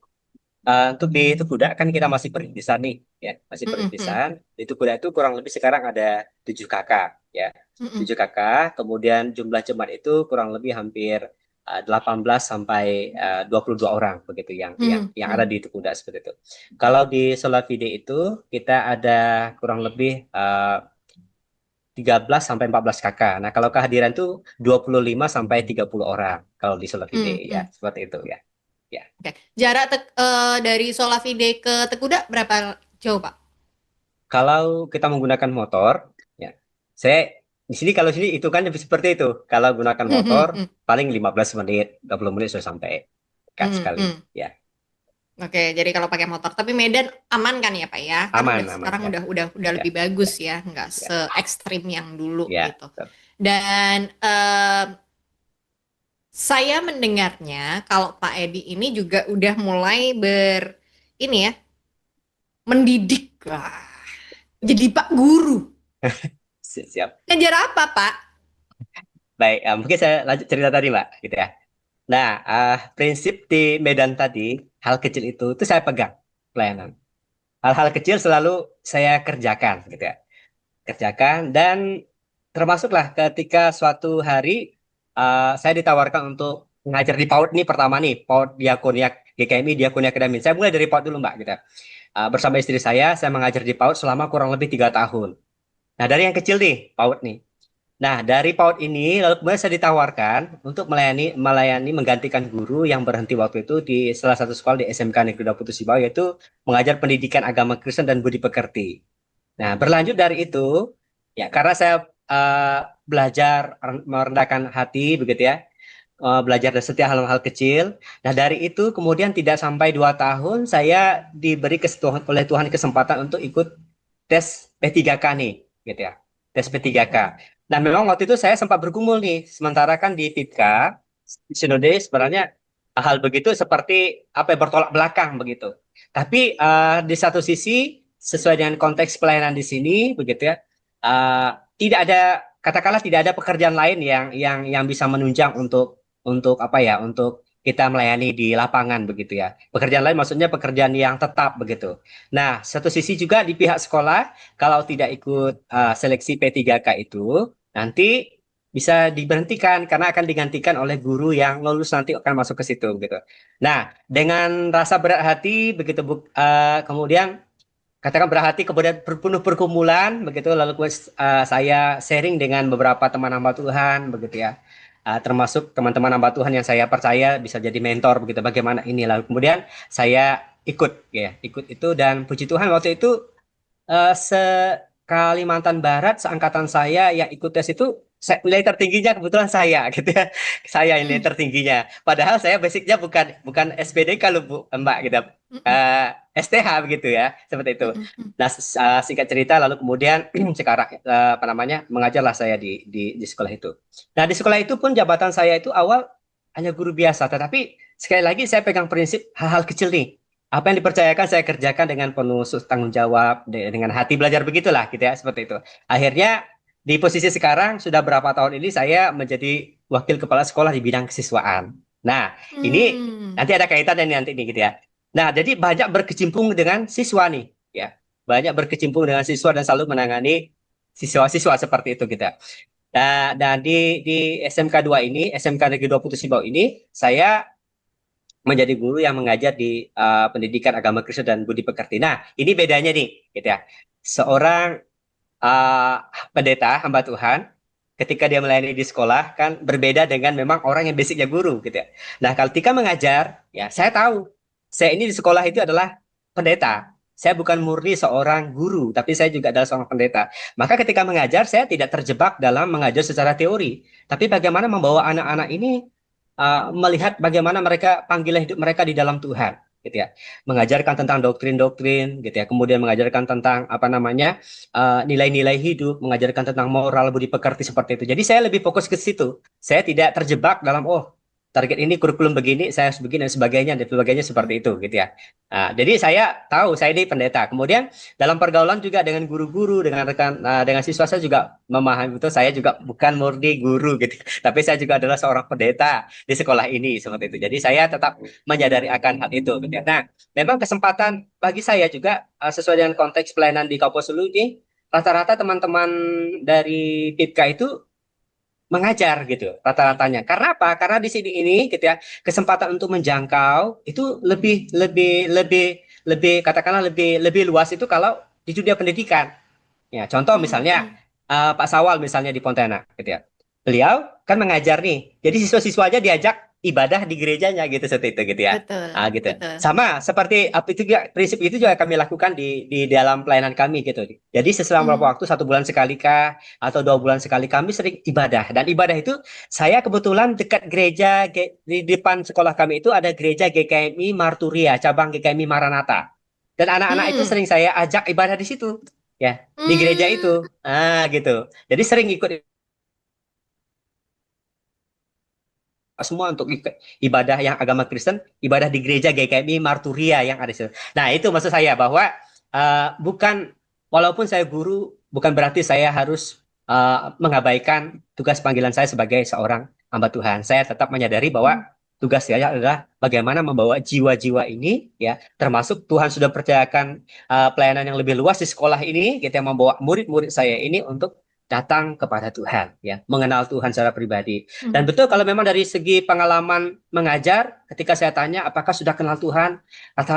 Untuk di Tuguda kan kita masih perintisan nih, ya, masih Mm-mm, mm, perintisan. Di Tuguda itu kurang lebih sekarang ada 7 kakak, ya, mm-mm, 7 kakak. Kemudian jumlah jemaat itu kurang lebih hampir 18 sampai 22 orang begitu mm, yang ada mm. di Tuguda seperti itu. Kalau di Solavide itu kita ada kurang lebih 13 sampai 14 kakak. Nah, kalau kehadiran itu 25 sampai 30 orang kalau di Solavide, Mm, ya, mm. seperti itu ya. Ya. Oke. Jarak dari Solavide ke Tekuda berapa jauh, Pak? Kalau kita menggunakan motor, ya, saya di sini kalau sini itu kan seperti itu. Kalau gunakan Hmm, hmm, motor hmm, paling 15 menit, 20 menit sudah sampai dekat hmm, sekali. hmm. Ya, Oke, jadi kalau pakai motor, tapi Medan aman kan ya, Pak ya? Kan aman, udah aman sekarang ya, udah ya, lebih bagus ya, nggak ya, se ekstrim yang dulu ya. gitu. Betul. Dan saya mendengarnya kalau Pak Edi ini juga udah mulai ini ya, mendidik. Wah, jadi Pak Guru. Siap. Ngajar apa, Pak? Baik, mungkin saya lanjut cerita tadi, Mbak, gitu ya. Nah, prinsip di Medan tadi, hal kecil itu saya pegang pelayanan. Hal-hal kecil selalu saya kerjakan, gitu ya. Kerjakan dan termasuklah ketika suatu hari saya ditawarkan untuk ngajar di PAUD nih pertama nih, PAUD Diakonia GKMI Diakonia Kedamin. Saya mulai dari PAUD dulu Mbak gitu. Bersama istri saya mengajar di PAUD selama kurang lebih 3 tahun. Nah dari yang kecil nih PAUD nih. Nah, dari PAUD ini lalu kemudian saya ditawarkan untuk melayani menggantikan guru yang berhenti waktu itu di salah satu sekolah di SMK Negeri 20 Sibau, yaitu mengajar pendidikan agama Kristen dan budi pekerti. Nah, berlanjut dari itu, ya karena saya belajar merendahkan hati begitu ya, belajar dari setiap hal-hal kecil. Nah, dari itu kemudian tidak sampai 2 tahun saya diberi oleh Tuhan kesempatan untuk ikut tes P3K nih, gitu ya. Tes P3K. Nah, memang waktu itu saya sempat bergumul nih, sementara kan di FIPK, Sinode sebenarnya hal begitu seperti apa ya, bertolak belakang begitu. Tapi di satu sisi sesuai dengan konteks pelayanan di sini begitu ya, tidak ada katakanlah tidak ada pekerjaan lain yang bisa menunjang untuk apa ya, untuk kita melayani di lapangan begitu ya. Pekerjaan lain maksudnya pekerjaan yang tetap begitu. Nah, satu sisi juga di pihak sekolah kalau tidak ikut seleksi P3K itu nanti bisa diberhentikan karena akan digantikan oleh guru yang lulus nanti akan masuk ke situ gitu. Nah, dengan rasa berat hati begitu kemudian katakan berat hati kemudian penuh pergumulan begitu lalu saya sharing dengan beberapa teman hamba Tuhan begitu ya. Termasuk teman-teman hamba Tuhan yang saya percaya bisa jadi mentor begitu bagaimana ini lalu kemudian saya ikut itu dan puji Tuhan waktu itu Kalimantan Barat seangkatan saya yang ikut tes itu nilai tertingginya kebetulan saya gitu ya. Saya nilai tertingginya. Padahal saya basicnya bukan SPD kalau Bu Mbak gitu. STH begitu ya, seperti itu. Nah, singkat cerita lalu kemudian sekarang apa namanya? Mengajarlah saya di sekolah itu. Nah, di sekolah itu pun jabatan saya itu awal hanya guru biasa, tetapi sekali lagi saya pegang prinsip hal-hal kecil nih. Apa yang dipercayakan saya kerjakan dengan penuh tanggung jawab, dengan hati belajar begitulah gitu ya, seperti itu. Akhirnya di posisi sekarang sudah berapa tahun ini saya menjadi wakil kepala sekolah di bidang kesiswaan. Nah, ini nanti ada kaitannya nanti nih gitu ya. Nah, jadi banyak berkecimpung dengan siswa nih ya. Banyak berkecimpung dengan siswa dan selalu menangani siswa-siswa seperti itu gitu ya. Dan di SMK 2 ini, SMK Negeri 20 Sibau ini, saya menjadi guru yang mengajar di pendidikan agama Kristen dan budi pekerti. Nah, ini bedanya nih, gitu ya. Seorang pendeta hamba Tuhan, ketika dia melayani di sekolah kan berbeda dengan memang orang yang basicnya guru, gitu ya. Nah, ketika mengajar, ya saya tahu, saya ini di sekolah itu adalah pendeta. Saya bukan murni seorang guru, tapi saya juga adalah seorang pendeta. Maka ketika mengajar, saya tidak terjebak dalam mengajar secara teori. Tapi bagaimana membawa anak-anak ini melihat bagaimana mereka panggilan hidup mereka di dalam Tuhan gitu ya, mengajarkan tentang doktrin-doktrin gitu ya, kemudian mengajarkan tentang apa namanya nilai-nilai hidup, mengajarkan tentang moral budi pekerti seperti itu. Jadi saya lebih fokus ke situ, saya tidak terjebak dalam target ini kurikulum begini, saya harus begini dan sebagainya seperti itu gitu ya. Nah, jadi saya tahu saya ini pendeta. Kemudian dalam pergaulan juga dengan guru-guru, dengan rekan, dengan siswa saya juga memahami itu. Saya juga bukan murni guru gitu, tapi saya juga adalah seorang pendeta di sekolah ini seperti itu. Jadi saya tetap menyadari akan hal itu. Gitu ya. Nah, memang kesempatan bagi saya juga sesuai dengan konteks pelayanan di Kabupaten Sulu ini, rata-rata teman-teman dari PIPK itu mengajar gitu rata-ratanya. Karena apa? Karena di sini ini gitu ya, kesempatan untuk menjangkau itu lebih katakanlah lebih luas itu kalau di dunia pendidikan. Ya, contoh misalnya Pak Sawal misalnya di Pontianak gitu ya. Beliau kan mengajar nih. Jadi siswa-siswanya diajak ibadah di gerejanya gitu seperti itu gitu ya. Betul, Gitu. betul. Sama seperti apa itu juga prinsip itu juga kami lakukan di dalam pelayanan kami gitu. Jadi setelah beberapa waktu 1 bulan sekali kah atau 2 bulan sekali kami sering ibadah dan ibadah itu saya kebetulan dekat gereja di depan sekolah kami itu ada gereja GKMI Marturia cabang GKMI Maranatha dan anak-anak itu sering saya ajak ibadah di situ ya di gereja itu gitu. Jadi sering ikut semua untuk ibadah yang agama Kristen, ibadah di gereja GKMI Marturia yang ada di situ. Nah, itu maksud saya bahwa bukan walaupun saya guru, bukan berarti saya harus mengabaikan tugas panggilan saya sebagai seorang hamba Tuhan. Saya tetap menyadari bahwa tugas saya adalah bagaimana membawa jiwa-jiwa ini, ya, termasuk Tuhan sudah percayakan pelayanan yang lebih luas di sekolah ini, kita membawa murid-murid saya ini untuk datang kepada Tuhan, ya, mengenal Tuhan secara pribadi. Dan Hmm. betul kalau memang dari segi pengalaman mengajar, ketika saya tanya apakah sudah kenal Tuhan,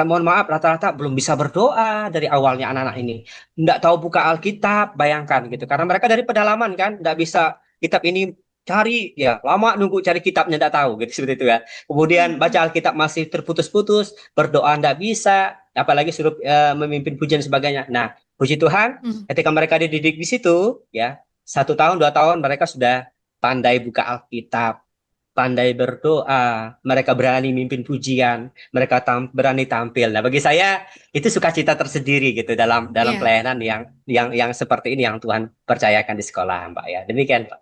mohon maaf, rata-rata belum bisa berdoa dari awalnya anak-anak ini, nggak tahu buka Alkitab, bayangkan gitu, karena mereka dari pedalaman kan, nggak bisa kitab ini cari, ya lama nunggu cari kitabnya nggak tahu gitu seperti itu ya. Kemudian Hmm. baca Alkitab masih terputus-putus, berdoa nggak bisa, apalagi suruh memimpin pujian dan sebagainya. Nah, puji Tuhan, Hmm. ketika mereka dididik di situ, ya 1 tahun 2 tahun mereka sudah pandai buka Alkitab, pandai berdoa, mereka berani mimpin pujian, mereka berani tampil. Nah, bagi saya itu sukacita tersendiri gitu dalam dalam Iya. pelayanan yang seperti ini yang Tuhan percayakan di sekolah, Mbak ya. Demikian, Pak.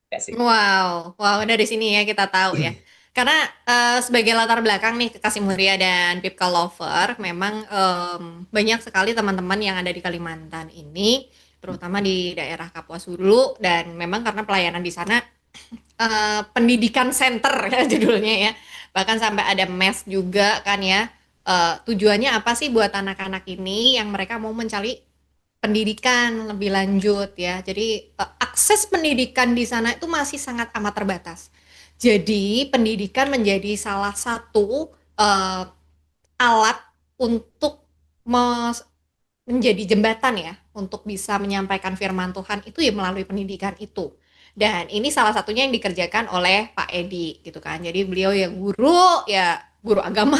Terima kasih. Wow, wow, dari sini ya kita tahu ya. Karena sebagai latar belakang nih Kasih Mulia dan Pipka Lover, memang banyak sekali teman-teman yang ada di Kalimantan ini, terutama di daerah Kapuas Hulu, dan memang karena pelayanan di sana pendidikan center ya judulnya ya. Bahkan sampai ada mes juga kan ya. Tujuannya apa sih buat anak-anak ini yang mereka mau mencari pendidikan lebih lanjut ya. Jadi akses pendidikan di sana itu masih sangat amat terbatas. Jadi pendidikan menjadi salah satu alat untuk menjadi jembatan ya untuk bisa menyampaikan firman Tuhan itu ya melalui pendidikan itu. Dan ini salah satunya yang dikerjakan oleh Pak Edi gitu kan. Jadi beliau yang guru ya guru agama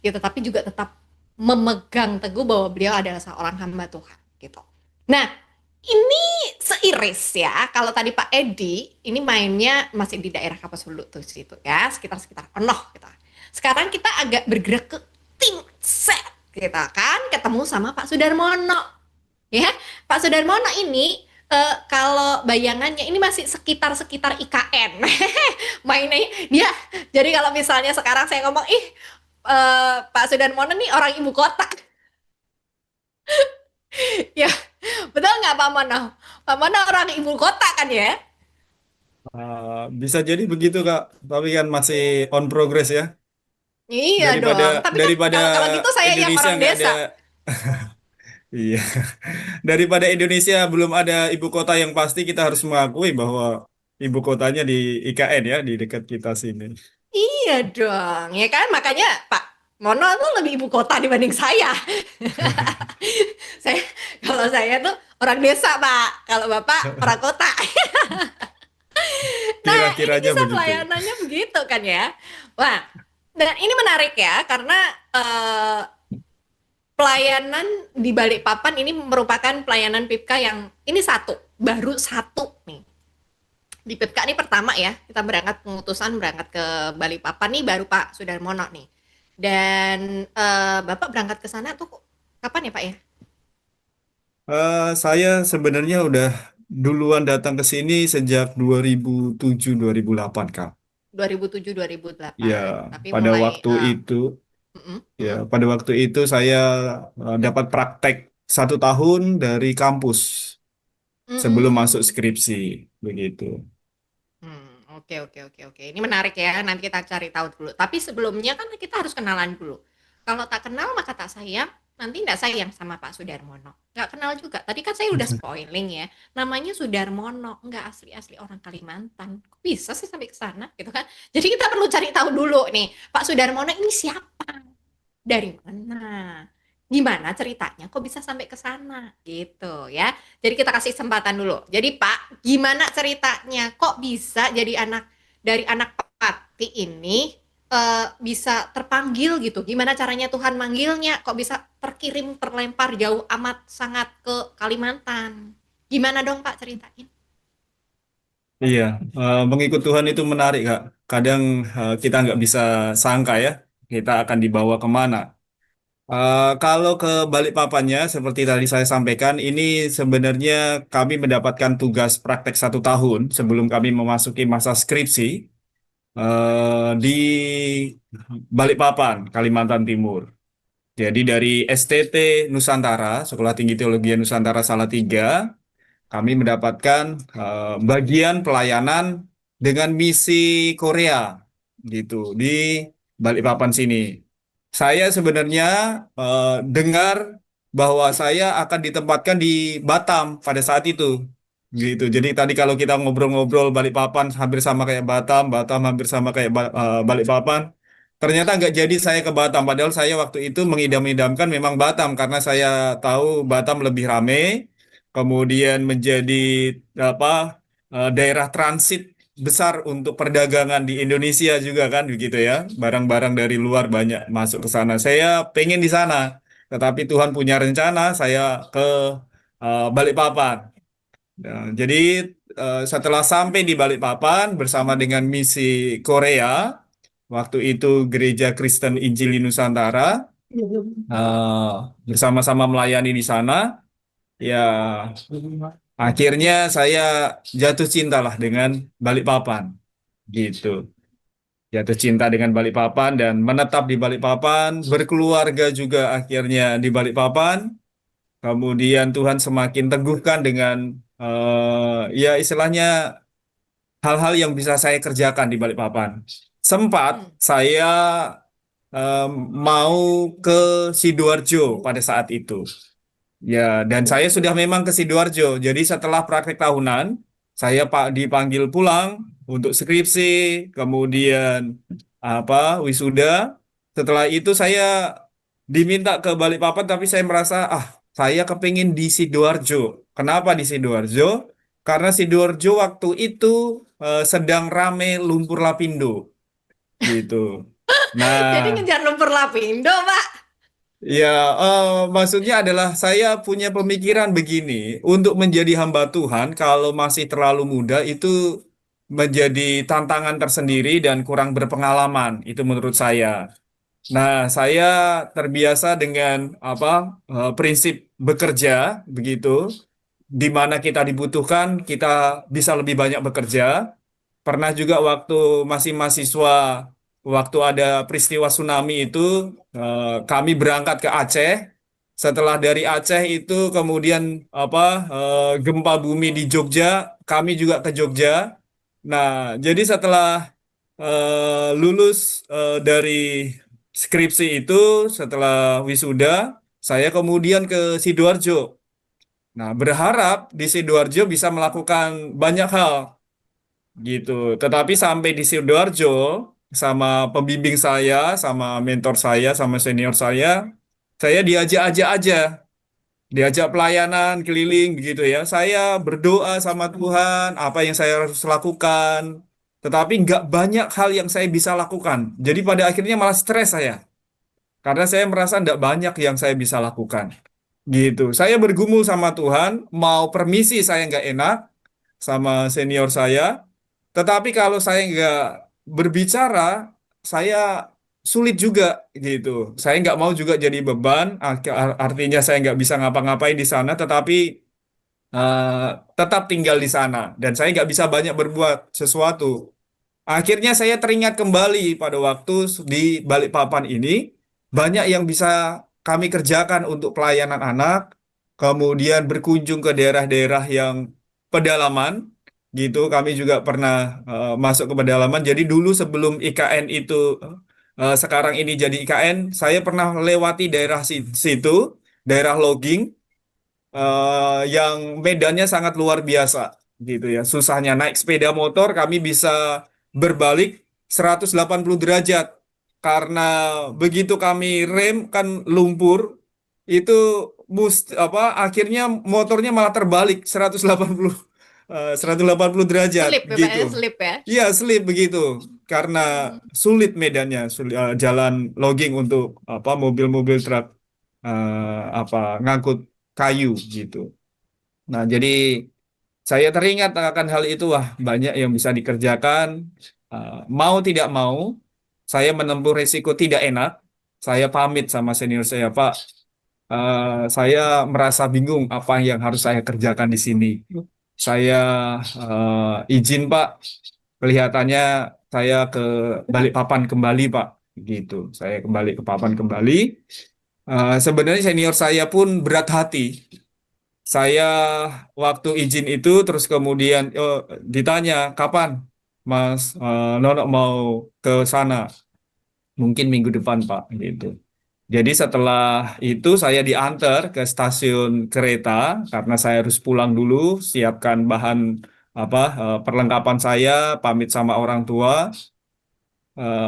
ya tetapi juga tetap memegang teguh bahwa beliau adalah seorang hamba Tuhan gitu. Nah, ini seiris ya. Kalau tadi Pak Edi ini mainnya masih di daerah Kapas Hulu tuh situ ya, sekitar-sekitar Penoh gitu. Sekarang kita agak bergerak ke tim set kita kan ketemu sama Pak Sudarmono ya. Pak Sudarmono ini kalau bayangannya ini masih sekitar-sekitar IKN. Mainnya dia jadi kalau misalnya sekarang saya ngomong Pak Sudarmono nih orang ibu kota. Ya, betul nggak Pak Mono? Pak Mono orang ibu kota kan ya? Bisa jadi begitu Kak, tapi kan masih on progress ya. Iya Daripada dong. Tapi kan daripada kalau kalau gitu saya yang Indonesia orang nggak ada, desa. iya. Daripada Indonesia belum ada ibu kota yang pasti, kita harus mengakui bahwa ibu kotanya di IKN ya, di dekat kita sini. Iya dong, ya kan? Makanya Pak Mono tuh lebih ibu kota dibanding saya. Saya kalau saya tuh orang desa, Pak. Kalau Bapak orang kota. Nah, ini Kira-kiranya bisa begitu. pelayanannya begitu kan ya. Wah, dan ini menarik ya karena eh, pelayanan di Balikpapan ini merupakan pelayanan PIPKA yang ini baru satu nih. Di PIPKA ini pertama ya, kita pengutusan berangkat ke Balikpapan nih baru Pak Sudarmono nih. Dan Bapak berangkat ke sana tuh kapan ya Pak ya? Saya sebenarnya udah duluan datang ke sini sejak 2007-2008 Kak. 2007-2008. Ya, Tapi pada mulai waktu itu, mm-mm, ya, mm-mm, pada waktu itu saya dapat praktek 1 tahun dari kampus sebelum masuk mm-mm. skripsi, begitu. Oke, oke, oke, oke. Ini menarik ya. Nanti kita cari tahu dulu. Tapi sebelumnya kan kita harus kenalan dulu. Kalau tak kenal maka tak sayang. Nanti nggak sayang sama Pak Sudarmono. Nggak kenal juga. Tadi kan saya udah spoiling ya. Namanya Sudarmono. Nggak asli-asli orang Kalimantan. Kok bisa sih sampai ke sana gitu kan? Jadi kita perlu cari tahu dulu nih. Pak Sudarmono ini siapa? Dari mana? Gimana ceritanya kok bisa sampai ke sana? Gitu ya. Jadi kita kasih kesempatan dulu. Jadi Pak, gimana ceritanya kok bisa jadi dari anak Pati ini bisa terpanggil gitu? Gimana caranya Tuhan manggilnya? Kok bisa terlempar jauh amat sangat ke Kalimantan? Gimana dong Pak ceritain? Iya, mengikut Tuhan itu menarik, Kak. Kadang kita nggak bisa sangka ya, kita akan dibawa kemana. Kalau ke Balikpapannya, seperti tadi saya sampaikan, ini sebenarnya kami mendapatkan tugas praktek 1 tahun sebelum kami memasuki masa skripsi di Balikpapan, Kalimantan Timur. Jadi dari STT Nusantara, Sekolah Tinggi Teologi Nusantara Salatiga, kami mendapatkan bagian pelayanan dengan misi Korea gitu di Balikpapan sini. Saya sebenarnya dengar bahwa saya akan ditempatkan di Batam pada saat itu. gitu. Jadi tadi kalau kita ngobrol-ngobrol Balikpapan hampir sama kayak Batam, Batam hampir sama kayak Balikpapan. Ternyata nggak jadi saya ke Batam. Padahal saya waktu itu mengidam-idamkan memang Batam karena saya tahu Batam lebih rame, kemudian menjadi apa daerah transit besar untuk perdagangan di Indonesia juga kan begitu ya. Barang-barang dari luar banyak masuk ke sana. Saya pengen di sana, tetapi Tuhan punya rencana saya ke Balikpapan. Nah, jadi setelah sampai di Balikpapan bersama dengan misi Korea, waktu itu Gereja Kristen Injili Nusantara, eh, bersama-sama melayani di sana, ya akhirnya saya jatuh cinta lah dengan Balikpapan, gitu. Jatuh cinta dengan Balikpapan dan menetap di Balikpapan, berkeluarga juga akhirnya di Balikpapan. Kemudian Tuhan semakin teguhkan dengan ya istilahnya hal-hal yang bisa saya kerjakan di Balikpapan. Sempat Hmm. saya mau ke Sidoarjo pada saat itu. Ya, dan saya sudah memang ke Sidoarjo. Jadi setelah praktek tahunan, saya Pak dipanggil pulang untuk skripsi, kemudian wisuda. Setelah itu saya diminta ke Balikpapan, tapi saya merasa saya kepingin di Sidoarjo. Kenapa di Sidoarjo? Karena Sidoarjo waktu itu sedang rame lumpur lapindo, gitu. Nah, Jadi ngejar lumpur lapindo, Pak. ya, maksudnya adalah saya punya pemikiran begini, untuk menjadi hamba Tuhan, kalau masih terlalu muda itu menjadi tantangan tersendiri dan kurang berpengalaman, itu menurut saya. Nah, saya terbiasa dengan prinsip bekerja, begitu, di mana kita dibutuhkan, kita bisa lebih banyak bekerja. Pernah juga waktu masih mahasiswa, waktu ada peristiwa tsunami itu, kami berangkat ke Aceh. Setelah dari Aceh itu kemudian gempa bumi di Jogja, kami juga ke Jogja. Nah, jadi setelah lulus dari skripsi itu, setelah wisuda, saya kemudian ke Sidoarjo. Nah, berharap di Sidoarjo bisa melakukan banyak hal gitu. Tetapi sampai di Sidoarjo sama pembimbing saya, sama mentor saya, sama senior saya diajak-ajak aja, diajak pelayanan keliling begitu ya. Saya berdoa sama Tuhan apa yang saya harus lakukan, tetapi nggak banyak hal yang saya bisa lakukan. Jadi pada akhirnya malah stres saya karena saya merasa nggak banyak yang saya bisa lakukan. Gitu. Saya bergumul sama Tuhan, mau permisi saya nggak enak sama senior saya. Tetapi kalau saya nggak berbicara, saya sulit juga gitu. Saya nggak mau juga jadi beban, artinya saya nggak bisa ngapa-ngapain di sana, tetapi eh, tetap tinggal di sana. Dan saya nggak bisa banyak berbuat sesuatu. Akhirnya saya teringat kembali pada waktu di Balikpapan ini, banyak yang bisa kami kerjakan untuk pelayanan anak, kemudian berkunjung ke daerah-daerah yang pedalaman, gitu. Kami juga pernah masuk ke pedalaman. Jadi dulu sebelum IKN itu sekarang ini jadi IKN, saya pernah lewati daerah situ, daerah logging, yang medannya sangat luar biasa gitu ya. Susahnya naik sepeda motor kami bisa berbalik 180 derajat karena begitu kami rem kan lumpur itu akhirnya motornya malah terbalik 180 derajat Slip ya, Pak, gitu. ya, slip ya. Iya, slip begitu. Karena sulit medannya, jalan logging untuk mobil-mobil truk ngangkut kayu gitu. Nah, jadi saya teringat akan hal itu, wah banyak yang bisa dikerjakan. Mau tidak mau, saya menempuh resiko tidak enak. Saya pamit sama senior saya, Pak. Saya merasa bingung apa yang harus saya kerjakan di sini. Saya izin, Pak. Kelihatannya saya ke Balikpapan kembali, Pak. Gitu. Saya kembali ke Papan kembali. Sebenarnya senior saya pun berat hati. Saya waktu izin itu terus kemudian ditanya kapan Mas Nono mau ke sana? Mungkin minggu depan Pak gitu. Jadi setelah itu saya diantar ke stasiun kereta karena saya harus pulang dulu, siapkan bahan perlengkapan saya, pamit sama orang tua.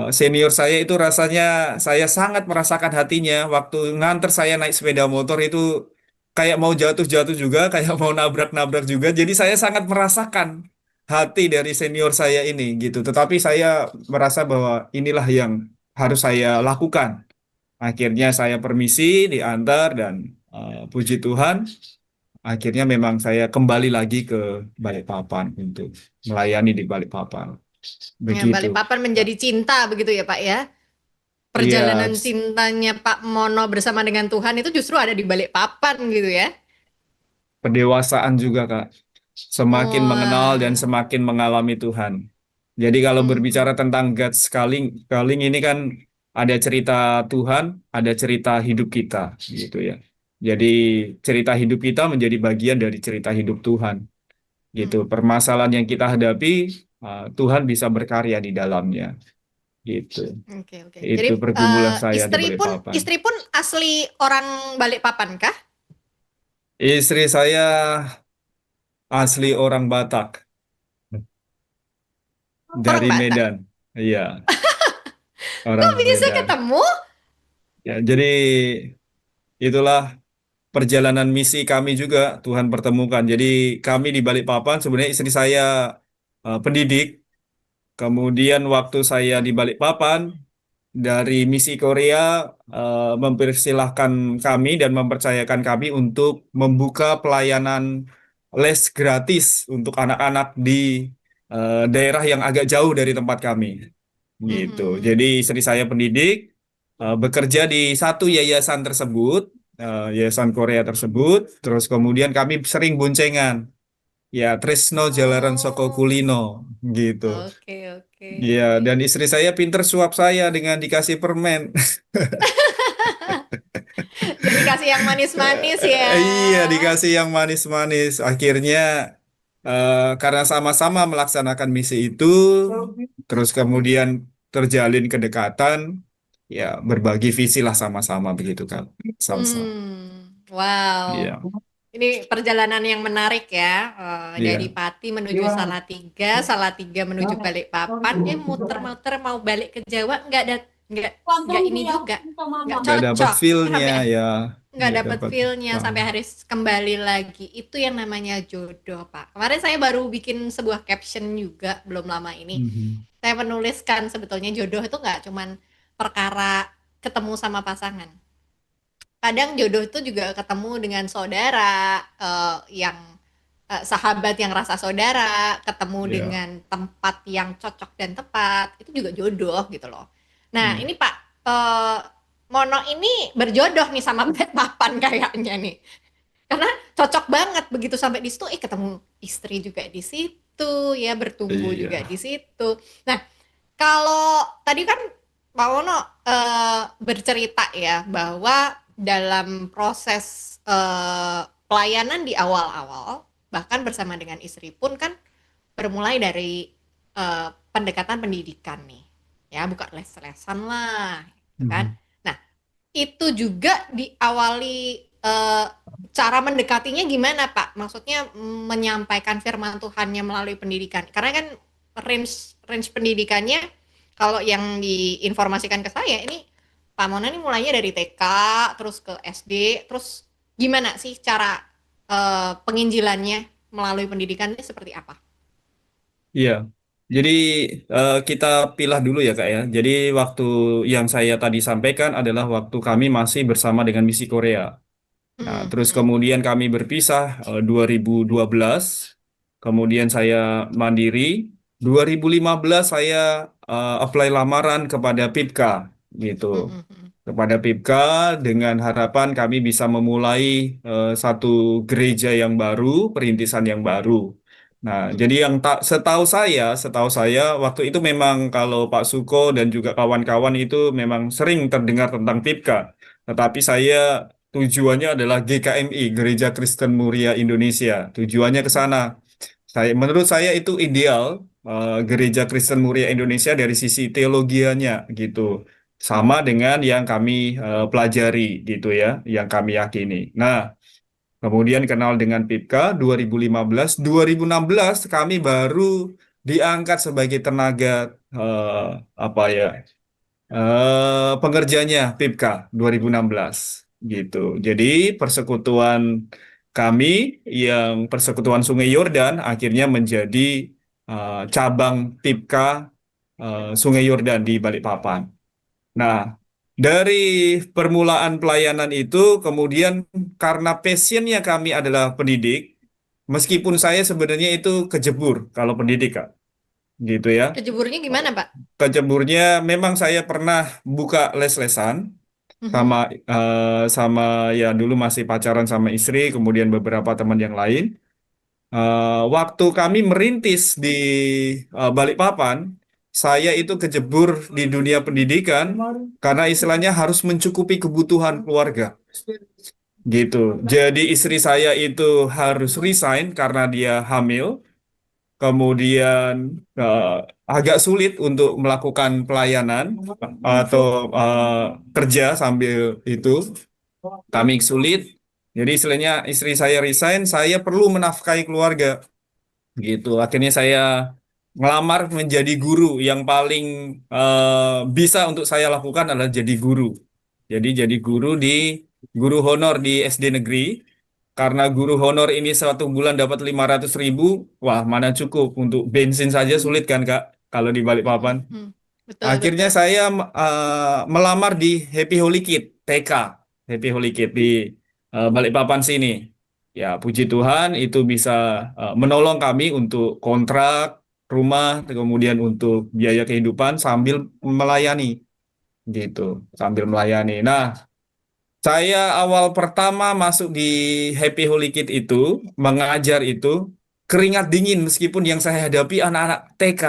Senior saya itu rasanya saya sangat merasakan hatinya waktu nganter saya naik sepeda motor itu kayak mau jatuh-jatuh juga, kayak mau nabrak-nabrak juga. Jadi saya sangat merasakan hati dari senior saya ini gitu. Tetapi saya merasa bahwa inilah yang harus saya lakukan. Akhirnya saya permisi, diantar dan puji Tuhan, akhirnya memang saya kembali lagi ke Balikpapan untuk melayani di Balikpapan. Ya, Begitu. Balikpapan menjadi cinta begitu ya Pak ya. Iya, Perjalanan cintanya Pak Mono bersama dengan Tuhan itu justru ada di Balikpapan gitu ya. pendewasaan juga, Kak. Semakin mengenal dan Wah. semakin mengalami Tuhan. Jadi kalau berbicara Mhm. tentang God's calling, calling ini kan ada cerita Tuhan, ada cerita hidup kita, gitu ya. Jadi cerita hidup kita menjadi bagian dari cerita hidup Tuhan, gitu. Mhm. Permasalahan yang kita hadapi, Tuhan bisa berkarya di dalamnya, gitu. Oke, oke. Jadi Itu pergumulan saya di Balikpapan. istri pun asli orang Balikpapan kah? Istri saya asli orang Batak, Orang dari Batak. Medan. Iya, Kok orang bisa Medan. ketemu? Ya, jadi itulah perjalanan misi kami juga Tuhan pertemukan. Jadi kami di Balikpapan sebenarnya istri saya pendidik. Kemudian waktu saya di Balikpapan dari misi Korea mempersilahkan kami dan mempercayakan kami untuk membuka pelayanan les gratis untuk anak-anak di daerah yang agak jauh dari tempat kami. Gitu. Jadi Mhm. istri saya pendidik, bekerja di satu yayasan tersebut, yayasan Korea tersebut. Terus kemudian kami sering boncengan, ya Tresno Jalaran Soko Oh, Kulino, gitu. oke, oke. Ya, dan istri saya pinter suap saya dengan dikasih permen. Jadi kasih yang manis-manis ya. Iya, dikasih yang manis-manis. Akhirnya karena sama-sama melaksanakan misi itu, terus kemudian terjalin kedekatan, ya berbagi visi lah sama-sama begitu kan. Sama-sama. Wow. Iya, Ini perjalanan yang menarik ya. Dari iya. Pati menuju Salatiga, Salatiga menuju Balikpapan, muter-muter mau balik ke Jawa nggak ini juga, nggak Gak dapat cocok. feel-nya Sampai ya, nggak gak dapet dapat. feel-nya Ah. sampai harus kembali lagi. Itu yang namanya jodoh, Pak. Kemarin saya baru bikin sebuah caption juga belum lama ini. Mhm. Saya menuliskan sebetulnya jodoh itu nggak cuman perkara ketemu sama pasangan. Kadang jodoh itu juga ketemu dengan saudara, yang sahabat yang rasa saudara, ketemu Iya, dengan tempat yang cocok dan tepat, itu juga jodoh gitu loh. Nah, iya. ini Pak, eh, Mono ini berjodoh nih sama papan kayaknya nih. Karena cocok banget begitu sampai di situ, ketemu istri juga di situ, ya bertumbuh juga Iya. di situ. Nah, kalau tadi kan Pak Wono bercerita ya bahwa dalam proses pelayanan di awal-awal, bahkan bersama dengan istri pun kan bermulai dari pendekatan pendidikan nih, ya buka les-lesan lah, gitu kan. Mhm. Nah, itu juga diawali cara mendekatinya gimana Pak? Maksudnya menyampaikan firman Tuhannya melalui pendidikan. Karena kan range range pendidikannya kalau yang diinformasikan ke saya ini Pak Mona ini mulainya dari TK terus ke SD, terus gimana sih cara penginjilannya melalui pendidikan ini seperti apa? Iya. Jadi kita pilah dulu ya Kak ya. Jadi waktu yang saya tadi sampaikan adalah waktu kami masih bersama dengan misi Korea. Nah, Hmm, terus hmm, kemudian kami berpisah 2012. Kemudian saya mandiri. 2015 saya apply lamaran kepada PIPKA gitu. hmm, hmm, hmm, Kepada PIPKA dengan harapan kami bisa memulai satu gereja yang baru, perintisan yang baru. Nah, hmm, jadi yang tak setahu saya waktu itu memang kalau Pak Suko dan juga kawan-kawan itu memang sering terdengar tentang PIPKA. Tetapi saya tujuannya adalah GKMI, Gereja Kristen Muria Indonesia. Tujuannya ke hmm, sana. Menurut saya itu ideal Gereja Kristen Muria Indonesia dari sisi teologianya gitu. sama dengan yang kami pelajari gitu ya, yang kami yakini. Nah, kemudian kenal dengan PIPKA 2015, 2016 kami baru diangkat sebagai tenaga eh, apa ya pengerjanya PIPKA 2016 gitu. Jadi persekutuan kami yang Persekutuan Sungai Yordan akhirnya menjadi cabang PIPKA Sungai Yordan di Balikpapan. Nah, dari permulaan pelayanan itu kemudian karena passionnya kami adalah pendidik, meskipun saya sebenarnya itu kejebur kalau pendidik, Kak, gitu ya. Kejeburnya gimana, Pak? Kejeburnya memang saya pernah buka les-lesan Mhm. sama sama ya dulu masih pacaran sama istri, kemudian beberapa teman yang lain. Waktu kami merintis di Balikpapan, saya itu kejebur di dunia pendidikan karena istilahnya harus mencukupi kebutuhan keluarga. Gitu. Jadi istri saya itu harus resign karena dia hamil, kemudian eh, agak sulit untuk melakukan pelayanan atau kerja sambil itu kami sulit. Jadi istilahnya istri saya resign, saya perlu menafkahi keluarga gitu. Akhirnya saya ngelamar menjadi guru yang paling bisa untuk saya lakukan adalah jadi guru. Jadi guru honor di SD negeri. Karena guru honor ini satu bulan dapat 500.000, wah mana cukup untuk bensin saja sulit kan Kak kalau di Balikpapan. Mhm. Betul, Akhirnya betul. saya melamar di Happy Holy Kid TK, Happy Holy Kid di Balikpapan sini. Ya, puji Tuhan itu bisa menolong kami untuk kontrak rumah, kemudian untuk biaya kehidupan sambil melayani gitu, sambil melayani. Nah, saya awal pertama masuk di Happy Holy Kid itu mengajar itu keringat dingin meskipun yang saya hadapi anak-anak TK.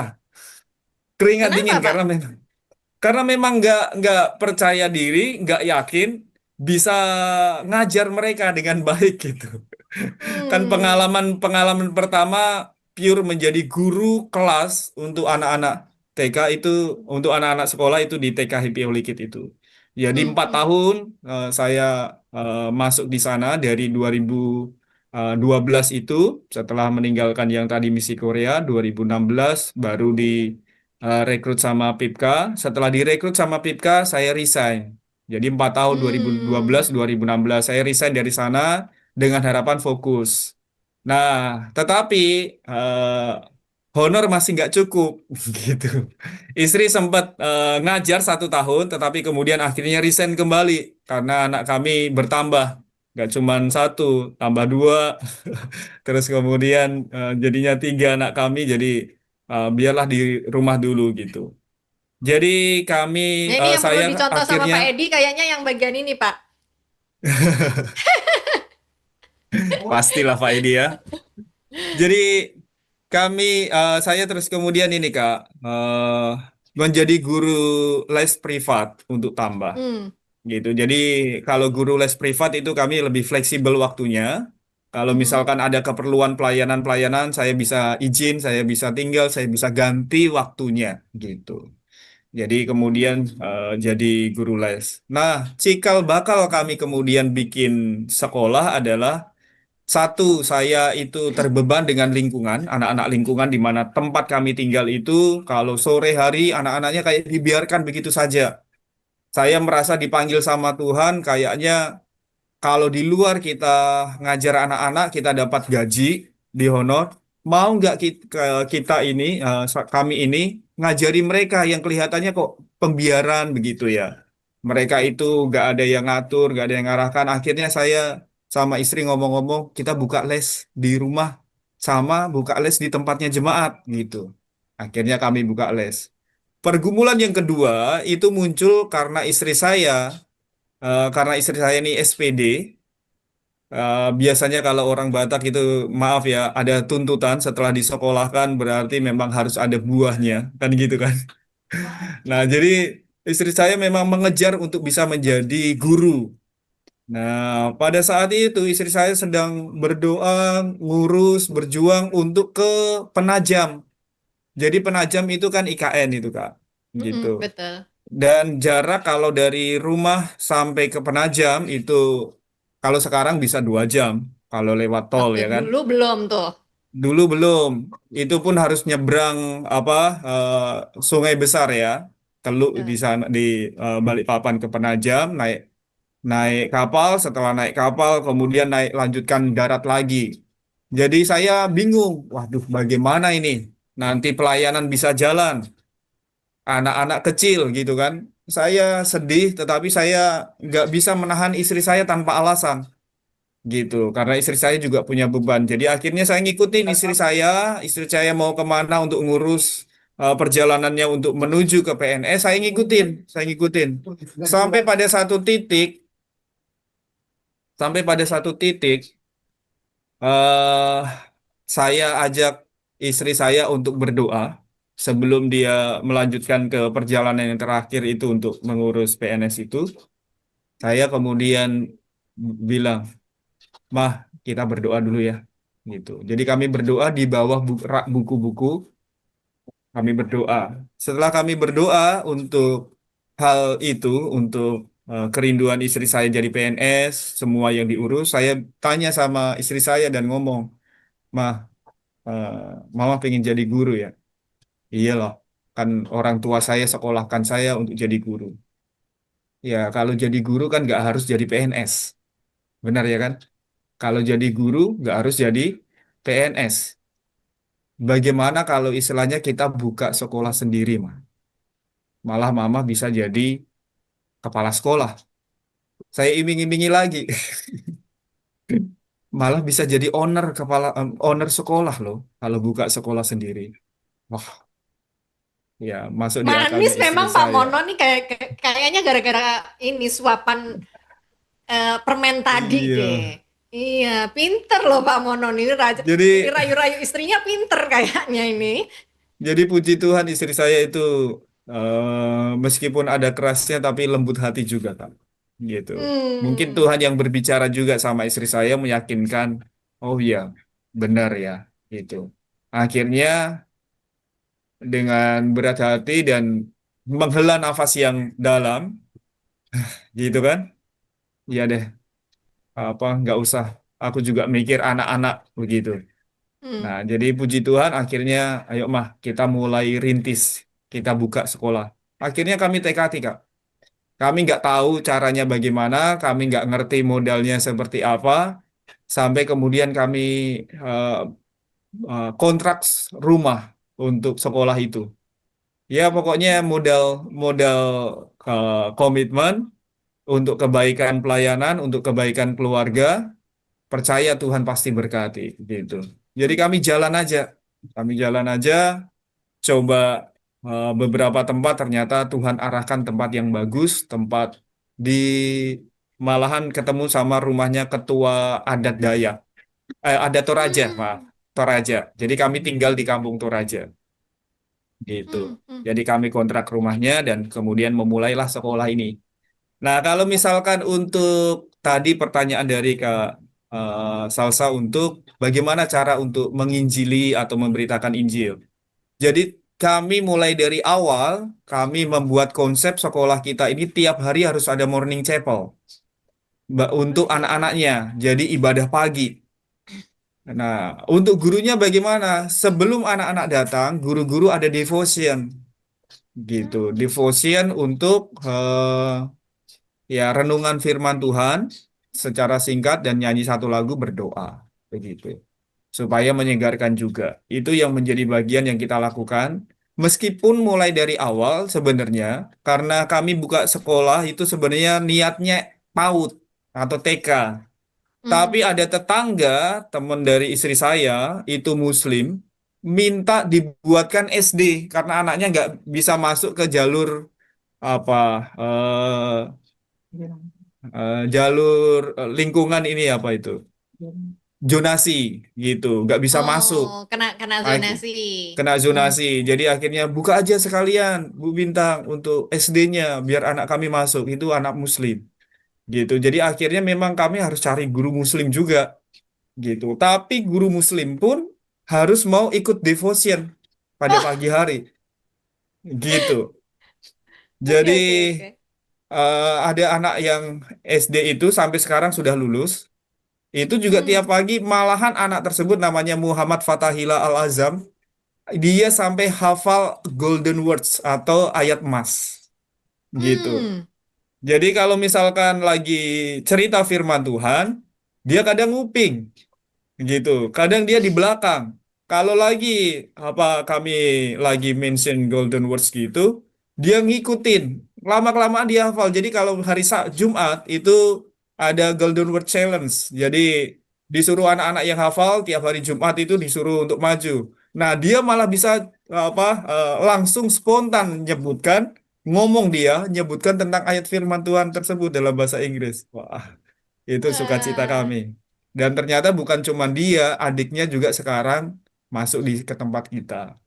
Keringat Kenapa, dingin Pak? karena memang nggak percaya diri, nggak yakin bisa ngajar mereka dengan baik gitu. Kan Hmm. pengalaman pertama pure menjadi guru kelas untuk anak-anak TK itu, untuk anak-anak sekolah itu di TK Happy Holy Kid itu. Jadi Hmm. 4 tahun saya masuk di sana dari 2012 itu setelah meninggalkan yang tadi misi Korea 2016 baru rekrut sama PIPKA. Setelah direkrut sama PIPKA saya resign. Jadi 4 tahun 2012 Hmm. 2016 saya resign dari sana dengan harapan fokus. Nah, tetapi eh, honor masih nggak cukup gitu. Istri sempat ngajar 1 tahun, tetapi kemudian akhirnya resign kembali karena anak kami bertambah, nggak cuma satu, tambah dua, terus kemudian jadinya 3 anak kami, jadi biarlah di rumah dulu gitu. Jadi kami, Nah, ini yang perlu saya dicontoh sama akhirnya Pak Edi kayaknya yang bagian ini, Pak. pastilah Pak Edi ya. Jadi kami, saya terus kemudian ini Kak, menjadi guru les privat untuk tambah Hmm. gitu. Jadi kalau guru les privat itu kami lebih fleksibel waktunya. Kalau Mhm. misalkan ada keperluan pelayanan-pelayanan, saya bisa izin, saya bisa tinggal, saya bisa ganti waktunya gitu. Jadi kemudian jadi guru les. Nah, cikal bakal kami kemudian bikin sekolah adalah satu, saya itu terbeban dengan lingkungan, anak-anak lingkungan di mana tempat kami tinggal itu, kalau sore hari anak-anaknya kayak dibiarkan begitu saja. Saya merasa dipanggil sama Tuhan, kayaknya kalau di luar kita ngajar anak-anak, kita dapat gaji di honor, mau nggak kita ini, kami ini ngajari mereka yang kelihatannya kok pembiaran begitu ya. Mereka itu nggak ada yang ngatur, nggak ada yang ngarahkan. Akhirnya saya sama istri ngomong-ngomong, kita buka les di rumah, sama buka les di tempatnya jemaat gitu. Akhirnya kami buka les. Pergumulan yang kedua itu muncul karena istri saya ini SPD. Biasanya kalau orang Batak itu, maaf ya, ada tuntutan setelah disekolahkan berarti memang harus ada buahnya, kan gitu kan. Nah, jadi istri saya memang mengejar untuk bisa menjadi guru. Nah, pada saat itu istri saya sedang berdoa, ngurus, berjuang untuk ke Penajam. Jadi Penajam itu kan IKN itu, Kak. Gitu. Mhm. Betul. Dan jarak kalau dari rumah sampai ke Penajam itu kalau sekarang bisa 2 jam kalau lewat tol Oke, ya kan. dulu belum tuh. Dulu belum, itu pun harus nyebrang apa sungai besar ya, Teluk di Eh, sana di Balikpapan ke Penajam, naik naik kapal, setelah naik kapal kemudian naik lanjutkan darat lagi. Jadi saya bingung, waduh bagaimana ini? Nanti pelayanan bisa jalan, anak-anak kecil gitu kan. Saya sedih, tetapi saya nggak bisa menahan istri saya tanpa alasan gitu karena istri saya juga punya beban jadi akhirnya saya ngikutin istri saya mau kemana untuk ngurus perjalanannya untuk menuju ke PNS saya ngikutin sampai pada satu titik sampai pada satu titik eh saya ajak istri saya untuk berdoa sebelum dia melanjutkan ke perjalanan yang terakhir itu untuk mengurus PNS itu saya kemudian bilang Mah, kita berdoa dulu ya. Gitu. Jadi kami berdoa di bawah rak buku-buku, kami berdoa. Setelah kami berdoa untuk hal itu, untuk kerinduan istri saya jadi PNS, semua yang diurus, saya tanya sama istri saya dan ngomong, Mah, eh, Mama pengen jadi guru ya? Iya loh, kan orang tua saya sekolahkan saya untuk jadi guru. Ya, kalau jadi guru kan nggak harus jadi PNS. Benar ya kan? Kalau jadi guru nggak harus jadi PNS. Bagaimana kalau istilahnya kita buka sekolah sendiri, mah? Malah mama bisa jadi kepala sekolah. Saya iming-imingi lagi, malah bisa jadi owner sekolah loh kalau buka sekolah sendiri. Wah, ya masuk di akalnya Manis istri memang Pak saya. Mono nih kayaknya gara-gara ini suapan permen tadi Iya. deh. Iya, pinter loh Pak Mono nih. Ini Jadi rayu-rayu istrinya pinter kayaknya ini. jadi puji Tuhan istri saya itu meskipun ada kerasnya tapi lembut hati juga, Kak. Gitu. Mungkin Hmm. Tuhan yang berbicara juga sama istri saya meyakinkan, oh iya, benar ya, gitu. Akhirnya dengan berat hati dan menghela nafas yang dalam, gitu kan? Iya deh, apa nggak usah. Aku juga mikir anak-anak begitu. Hmm. Nah, jadi puji Tuhan akhirnya, ayo mah kita mulai rintis, kita buka sekolah. Akhirnya kami tekati, Kak. Kami nggak tahu caranya bagaimana, kami nggak ngerti modalnya seperti apa, sampai kemudian kami eh, kontrak rumah untuk sekolah itu. Ya, pokoknya modal modal komitmen untuk kebaikan pelayanan, untuk kebaikan keluarga, percaya Tuhan pasti berkati, gitu. Jadi kami jalan aja, coba beberapa tempat ternyata Tuhan arahkan tempat yang bagus, tempat di malahan ketemu sama rumahnya ketua adat Dayak, adat Toraja, maaf, Hmm. Toraja. Jadi kami tinggal di kampung Toraja, gitu. Hmm. Hmm. Jadi kami kontrak rumahnya dan kemudian memulailah sekolah ini. Nah, kalau misalkan untuk tadi pertanyaan dari Kak Salsa untuk bagaimana cara untuk menginjili atau memberitakan Injil. Jadi kami mulai dari awal, kami membuat konsep sekolah kita ini tiap hari harus ada morning chapel untuk Oke. anak-anaknya. Jadi ibadah pagi. Nah, untuk gurunya bagaimana? Sebelum anak-anak datang, guru-guru ada devotion gitu. Hmm. Devotion untuk ya renungan firman Tuhan secara singkat dan nyanyi satu lagu berdoa begitu. Supaya menyegarkan juga. Itu yang menjadi bagian yang kita lakukan. Meskipun mulai dari awal sebenarnya, karena kami buka sekolah itu sebenarnya niatnya PAUD atau TK. Tapi Hmm. ada tetangga, teman dari istri saya, itu Muslim, minta dibuatkan SD karena anaknya nggak bisa masuk ke jalur apa jalur lingkungan ini apa itu zonasi gitu, nggak bisa masuk. Oh, kena kena zonasi. Kena Hmm. zonasi. Jadi akhirnya buka aja sekalian Bu Bintang untuk SD-nya biar anak kami masuk. Itu anak Muslim gitu. Jadi akhirnya memang kami harus cari guru Muslim juga gitu. Tapi guru Muslim pun harus mau ikut devotion pada Oh, pagi hari gitu. Oke, Jadi oke, oke. ada anak yang SD itu sampai sekarang sudah lulus. Itu juga tiap Hmm. pagi malahan anak tersebut namanya Muhammad Fatahila Al-Azam. Dia sampai hafal golden words atau ayat emas gitu. Hmm. Jadi kalau misalkan lagi cerita firman Tuhan, dia kadang nguping gitu. Kadang dia di belakang. Kalau lagi apa kami lagi mention golden words gitu, dia ngikutin. Lama-kelamaan dia hafal. Jadi kalau hari Jumat itu ada golden word challenge. Jadi disuruh anak-anak yang hafal tiap hari Jumat itu disuruh untuk maju. Nah, dia malah bisa langsung spontan ngomong dia nyebutkan tentang ayat firman Tuhan tersebut dalam bahasa Inggris. Wah, itu sukacita Wah. kami. Dan ternyata bukan cuma dia, adiknya juga sekarang masuk ke tempat kita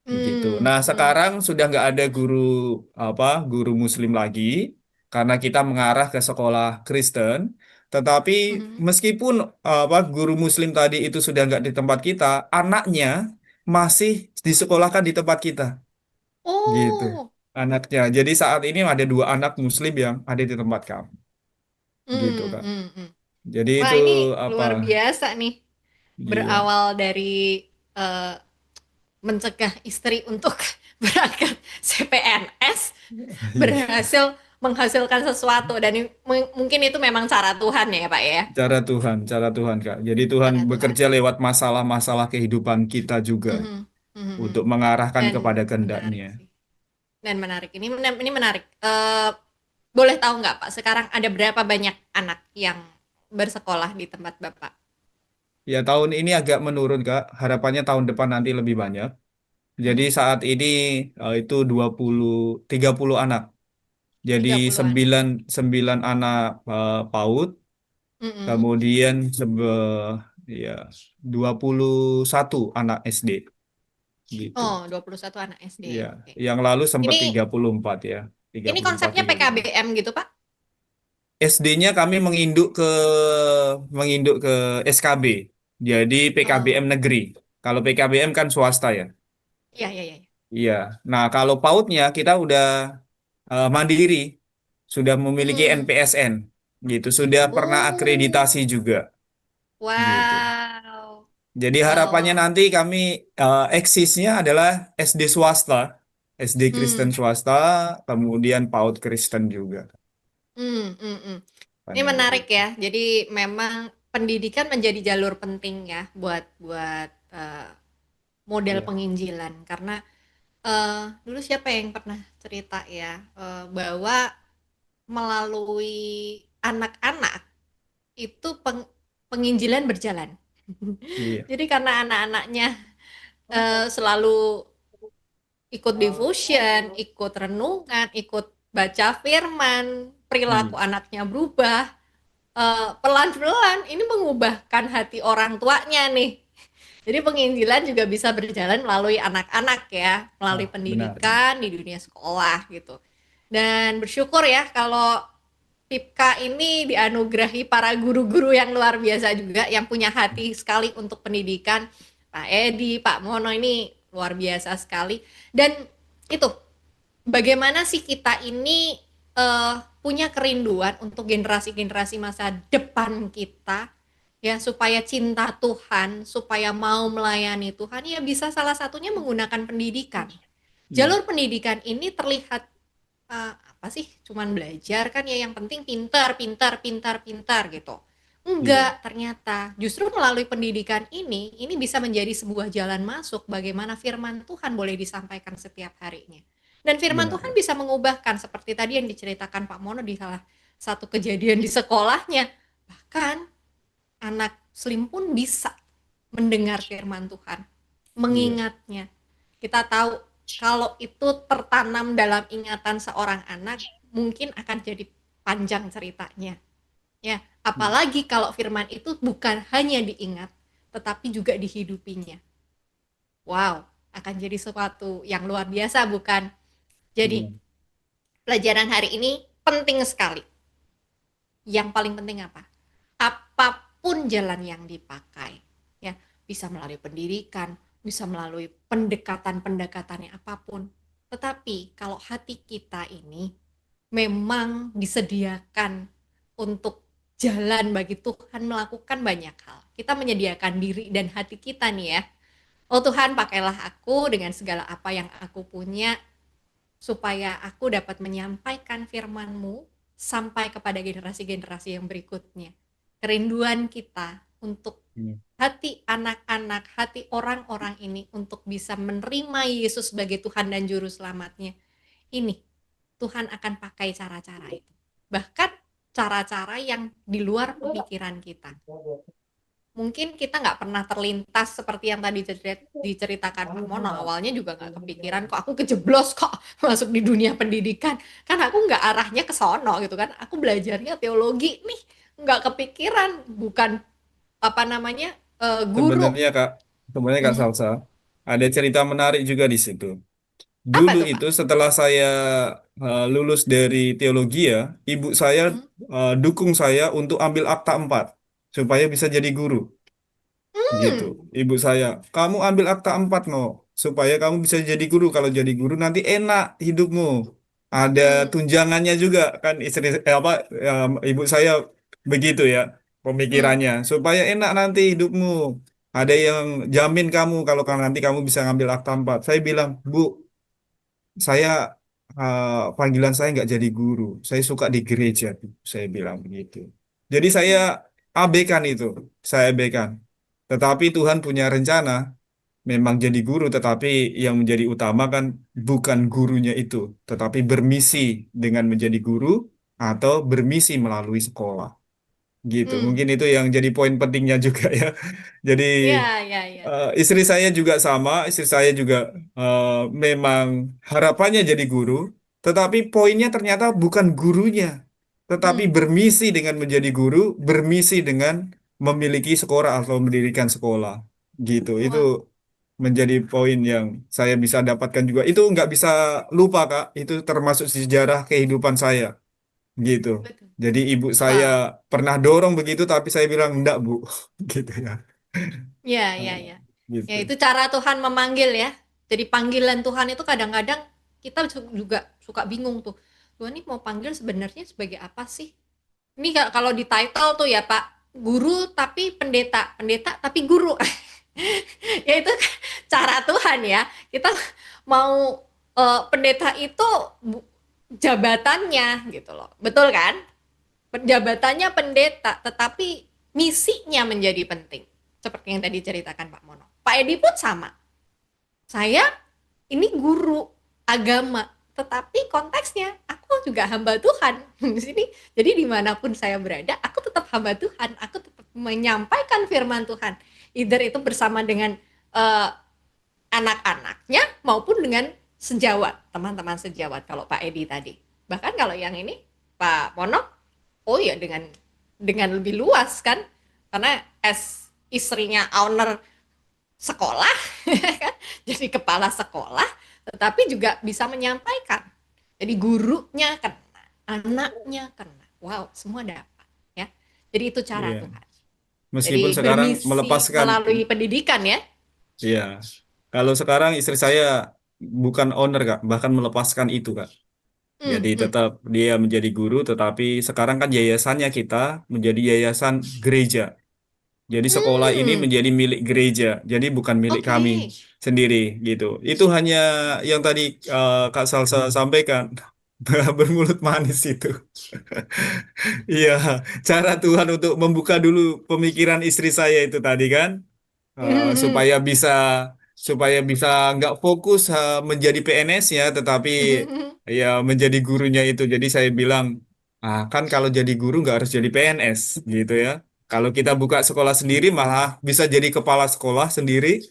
gitu. Hmm. Nah, Hmm. sekarang sudah nggak ada guru Muslim lagi karena kita mengarah ke sekolah Kristen. Tetapi Mhm. meskipun guru Muslim tadi itu sudah nggak di tempat kita, anaknya masih disekolahkan di tempat kita gitu. Oh. Anaknya. Jadi saat ini ada dua anak Muslim yang ada di tempat kami gitu, Hmm. Kak. Hmm. Hmm. Jadi Wah, itu ini apa? luar biasa nih. Iya, Berawal dari eh, mencegah istri untuk berangkat CPNS, iya. berhasil menghasilkan sesuatu dan mungkin itu memang cara Tuhan ya, Pak ya. Cara Tuhan, Kak. Jadi Tuhan Cara Tuhan. bekerja lewat masalah-masalah kehidupan kita juga Mhm. Mhm. Mhm. untuk mengarahkan Dan kepada menarik kehendaknya. sih. Dan menarik. Ini menarik. Boleh tahu nggak Pak, sekarang ada berapa banyak anak yang bersekolah di tempat Bapak? Ya, tahun ini agak menurun, Kak. Harapannya tahun depan nanti lebih banyak. Jadi Mhm. saat ini itu 30 anak. Jadi 30 anak. 9 9 anak PAUD, Mhm. kemudian ya 21 anak SD gitu. Oh, 21 anak SD. Ya, Oke. yang lalu sempat Ini 34 ya. ini 34 konsepnya 35. PKBM gitu, Pak? SD-nya kami menginduk ke SKB. Jadi PKBM Oh, negeri. Kalau PKBM kan swasta ya. iya, iya, iya. Iya. Nah, kalau PAUD-nya kita udah mandiri, sudah memiliki Hmm. NPSN gitu. Sudah pernah akreditasi Oh, juga gitu. wow. Jadi Wow, harapannya wow. nanti kami eksisnya adalah SD swasta, SD Kristen Hmm. swasta, kemudian PAUD Kristen juga. Hmm. Hmm. Hmm. Ini Hanya menarik begitu. ya. Jadi memang pendidikan menjadi jalur penting ya buat buat model Iya. penginjilan karena dulu siapa yang pernah cerita ya bahwa melalui anak-anak itu penginjilan berjalan. Iya. Jadi karena anak-anaknya selalu ikut devotion, ikut renungan, ikut baca firman, perilaku Hmm. anaknya berubah, pelan-pelan ini mengubahkan hati orang tuanya nih. Jadi penginjilan juga bisa berjalan melalui anak-anak ya, melalui Ah, benar. pendidikan di dunia sekolah gitu. Dan bersyukur ya kalau Pipka ini dianugerahi para guru-guru yang luar biasa juga yang punya hati sekali untuk pendidikan. Pak Edi, Pak Mono ini luar biasa sekali. Dan itu bagaimana sih kita ini punya kerinduan untuk generasi-generasi masa depan kita ya supaya cinta Tuhan, supaya mau melayani Tuhan ya bisa salah satunya menggunakan pendidikan. Iya. Jalur pendidikan ini terlihat apa sih? Cuman belajar kan ya yang penting pintar, pintar, pintar, pintar gitu. Iya. Enggak, ternyata justru melalui pendidikan ini bisa menjadi sebuah jalan masuk bagaimana firman Tuhan boleh disampaikan setiap harinya. Dan firman Benar. Tuhan bisa mengubahkan seperti tadi yang diceritakan Pak Mono di salah satu kejadian di sekolahnya. Bahkan anak Slim pun bisa mendengar firman Tuhan, Iya. mengingatnya. Kita tahu kalau itu tertanam dalam ingatan seorang anak, mungkin akan jadi panjang ceritanya. Ya, apalagi kalau firman itu bukan hanya diingat, tetapi juga dihidupinya. Wow, akan jadi sesuatu yang luar biasa bukan? Jadi, Benar. pelajaran hari ini penting sekali. Yang paling penting apa? Apapun jalan yang dipakai, ya, bisa melalui pendidikan, bisa melalui pendekatan-pendekatannya apapun. Tetapi kalau hati kita ini memang disediakan untuk jalan bagi Tuhan melakukan banyak hal. Kita menyediakan diri dan hati kita nih ya. Oh Tuhan, pakailah aku dengan segala apa yang aku punya supaya aku dapat menyampaikan firman-Mu sampai kepada generasi-generasi yang berikutnya. Kerinduan kita untuk Hmm. hati anak-anak, hati orang-orang ini untuk bisa menerima Yesus sebagai Tuhan dan Juru Selamatnya. Ini Tuhan akan pakai cara-cara itu. Bahkan cara-cara yang di luar pemikiran kita. Mungkin kita nggak pernah terlintas seperti yang tadi diceritakan Pak Mono. Awalnya juga nggak kepikiran kok aku kejeblos kok masuk di dunia pendidikan. Kan aku nggak arahnya ke sono gitu kan. Aku belajarnya teologi nih. Nggak kepikiran. Bukan apa namanya guru. Sebenarnya Kak Mhm. Salsa, ada cerita menarik juga di situ. Apa Dulu tuh Pak? itu setelah saya lulus dari teologi ya, ibu saya Mhm. dukung saya untuk ambil akta 4 supaya bisa jadi guru. Gitu. Hmm. Ibu saya, kamu ambil akta 4 no, supaya kamu bisa jadi guru. Kalau jadi guru nanti enak hidupmu. Ada Hmm. tunjangannya juga kan ibu saya begitu ya Hmm. pemikirannya supaya enak nanti hidupmu. Ada yang jamin kamu kalau nanti kamu bisa ngambil akta 4. Saya bilang, Bu, saya panggilan saya nggak jadi guru. Saya suka di gereja, Bu. Saya bilang begitu. Jadi saya Hmm. abaikan itu, saya abaikan. Tetapi Tuhan punya rencana, memang jadi guru, tetapi yang menjadi utama kan bukan gurunya itu, tetapi bermisi dengan menjadi guru atau bermisi melalui sekolah. Gitu. Hmm. Mungkin itu yang jadi poin pentingnya juga ya. Jadi Ya, ya, ya. istri saya juga sama, istri saya juga memang harapannya jadi guru, tetapi poinnya ternyata bukan gurunya, tetapi Hmm. bermisi dengan menjadi guru, bermisi dengan memiliki sekolah atau mendirikan sekolah. Gitu. Itu Wah, menjadi poin yang saya bisa dapatkan juga. Itu nggak bisa lupa, Kak. Itu termasuk sejarah kehidupan saya. Gitu. betul. Jadi ibu saya Wow. pernah dorong begitu, tapi saya bilang enggak, Bu. Gitu ya. Ya, ya, Eh, ya. Ya, Gitu. itu cara Tuhan memanggil ya. Jadi panggilan Tuhan itu kadang-kadang kita juga suka bingung tuh. Tuhan ini mau panggil sebenarnya sebagai apa sih? Ini kalau di title tuh ya Pak, guru tapi pendeta, pendeta tapi guru. Ya itu cara Tuhan ya. Kita mau pendeta itu jabatannya gitu loh. Betul kan? Jabatannya pendeta, tetapi misinya menjadi penting. Seperti yang tadi ceritakan Pak Mono. Pak Edi pun sama. Saya ini guru agama, tetapi konteksnya aku juga hamba Tuhan di sini. Jadi dimanapun saya berada, aku tetap hamba Tuhan. Aku tetap menyampaikan firman Tuhan. Either itu bersama dengan eh, anak-anaknya maupun dengan sejawat, teman-teman sejawat kalau Pak Edi tadi. Bahkan kalau yang ini Pak Mono, oh ya dengan lebih luas kan, karena as istrinya owner sekolah, kan, jadi kepala sekolah, tetapi juga bisa menyampaikan. Jadi gurunya kena, anaknya kena, wow semua dapat ya. Jadi itu cara Iya. Tuhan. Jadi Meskipun sekarang bermisi melepaskan, melalui pendidikan ya. ya. Kalau sekarang istri saya bukan owner, Kak, bahkan melepaskan itu, Kak. Hmm, Jadi hmm. tetap dia menjadi guru, tetapi sekarang kan yayasannya kita menjadi yayasan gereja. Jadi sekolah ini Hmm, menjadi milik gereja, jadi bukan milik oke. kami sendiri gitu. Itu hanya yang tadi Kak Salsa sampaikan, bermulut manis itu. Iya, cara Tuhan untuk membuka dulu pemikiran istri saya itu tadi kan, Eh, Hmm, supaya bisa supaya bisa nggak fokus menjadi PNS ya, tetapi hmm. ya menjadi gurunya itu. Jadi saya bilang, kan kalau jadi guru nggak harus jadi PNS gitu ya. Kalau kita buka sekolah sendiri malah bisa jadi kepala sekolah sendiri,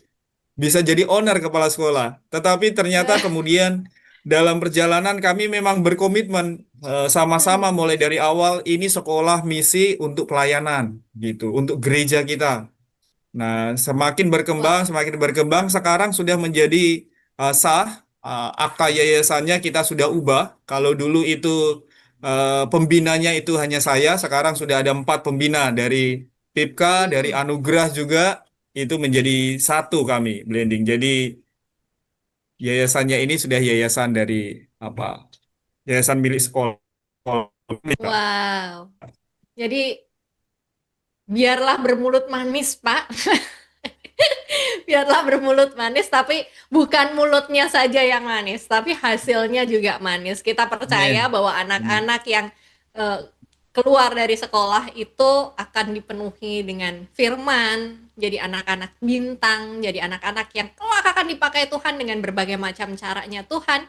bisa jadi owner kepala sekolah. Tetapi ternyata kemudian dalam perjalanan kami memang berkomitmen sama-sama Hmm. mulai dari awal ini sekolah misi untuk pelayanan gitu, untuk gereja kita. Nah, Wow. semakin berkembang, sekarang sudah menjadi sah. Akta yayasannya kita sudah ubah. Kalau dulu itu pembinanya itu hanya saya, sekarang sudah ada 4 pembina dari PIPKA, dari Hmm. Anugerah juga, itu menjadi satu kami blending. Jadi yayasannya ini sudah yayasan dari apa? Yayasan milik sekolah. Kak. Wow. Jadi biarlah bermulut manis, Pak. Biarlah bermulut manis, tapi bukan mulutnya saja yang manis, tapi hasilnya juga manis. Kita percaya Amin. bahwa Amin. anak-anak yang eh, keluar dari sekolah itu akan dipenuhi dengan firman, jadi anak-anak bintang, jadi anak-anak yang kelak akan dipakai Tuhan dengan berbagai macam caranya Tuhan,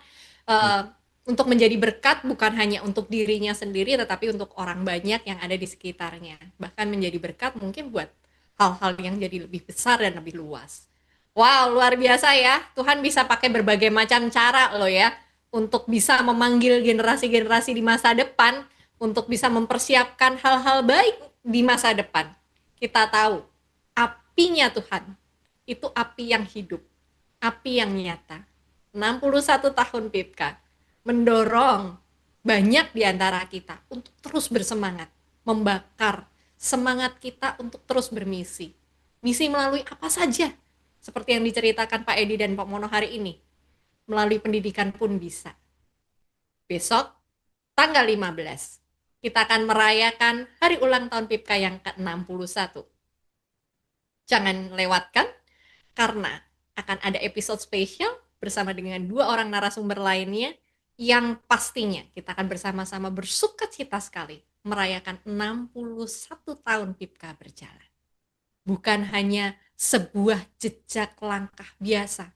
eh, untuk menjadi berkat bukan hanya untuk dirinya sendiri, tetapi untuk orang banyak yang ada di sekitarnya. Bahkan menjadi berkat mungkin buat hal-hal yang jadi lebih besar dan lebih luas. Wow, luar biasa ya. Tuhan bisa pakai berbagai macam cara loh ya untuk bisa memanggil generasi-generasi di masa depan untuk bisa mempersiapkan hal-hal baik di masa depan. Kita tahu apinya Tuhan itu api yang hidup, api yang nyata. 61 tahun Pipka mendorong banyak di antara kita untuk terus bersemangat, membakar semangat kita untuk terus bermisi. Misi melalui apa saja, seperti yang diceritakan Pak Edi dan Pak Mono hari ini. Melalui pendidikan pun bisa. Besok, tanggal 15, kita akan merayakan hari ulang tahun Pipka yang ke-61. Jangan lewatkan, karena akan ada episode spesial bersama dengan 2 orang narasumber lainnya yang pastinya kita akan bersama-sama bersuka cita sekali merayakan 61 tahun Pipka berjalan. Bukan hanya sebuah jejak langkah biasa,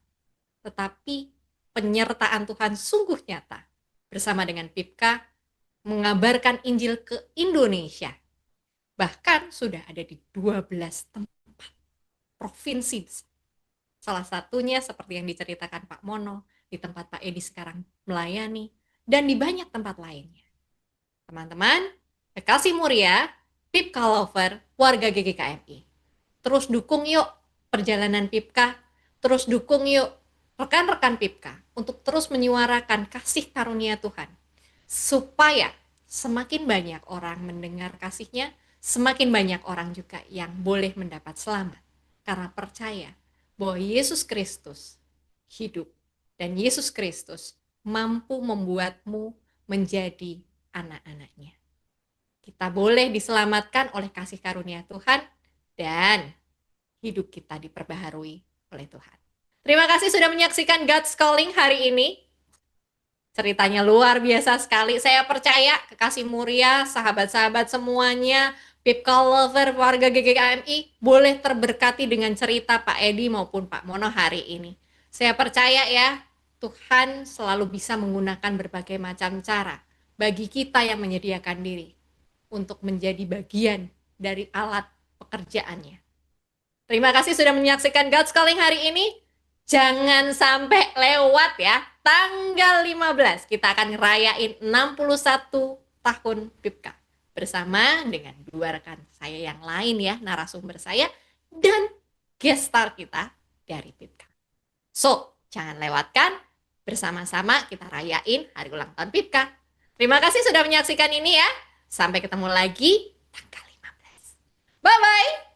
tetapi penyertaan Tuhan sungguh nyata bersama dengan Pipka mengabarkan Injil ke Indonesia. Bahkan sudah ada di 12 tempat provinsi. Salah satunya seperti yang diceritakan Pak Mono, di tempat Pak Edi sekarang melayani, dan di banyak tempat lainnya. Teman-teman, kekasih muria, Pipka Lover, warga GGKMI. Terus dukung yuk perjalanan Pipka, terus dukung yuk rekan-rekan Pipka untuk terus menyuarakan kasih karunia Tuhan. Supaya semakin banyak orang mendengar kasihnya, semakin banyak orang juga yang boleh mendapat selamat. Karena percaya bahwa Yesus Kristus hidup dan Yesus Kristus mampu membuatmu menjadi anak-anaknya. Kita boleh diselamatkan oleh kasih karunia Tuhan dan hidup kita diperbaharui oleh Tuhan. Terima kasih sudah menyaksikan God's Calling hari ini. Ceritanya luar biasa sekali. Saya percaya kekasih muria, sahabat-sahabat semuanya, Pipka Lover, warga GGKMI boleh terberkati dengan cerita Pak Edi maupun Pak Mono hari ini. Saya percaya ya, Tuhan selalu bisa menggunakan berbagai macam cara bagi kita yang menyediakan diri untuk menjadi bagian dari alat pekerjaannya. Terima kasih sudah menyaksikan God's Calling hari ini. Jangan sampai lewat ya. Tanggal 15 kita akan ngerayain 61 tahun Pipka. Bersama dengan 2 rekan saya yang lain ya, narasumber saya dan guest star kita dari Pipka. So, jangan lewatkan, bersama-sama kita rayain hari ulang tahun Pipka. Terima kasih sudah menyaksikan ini ya. Sampai ketemu lagi tanggal 15. Bye-bye.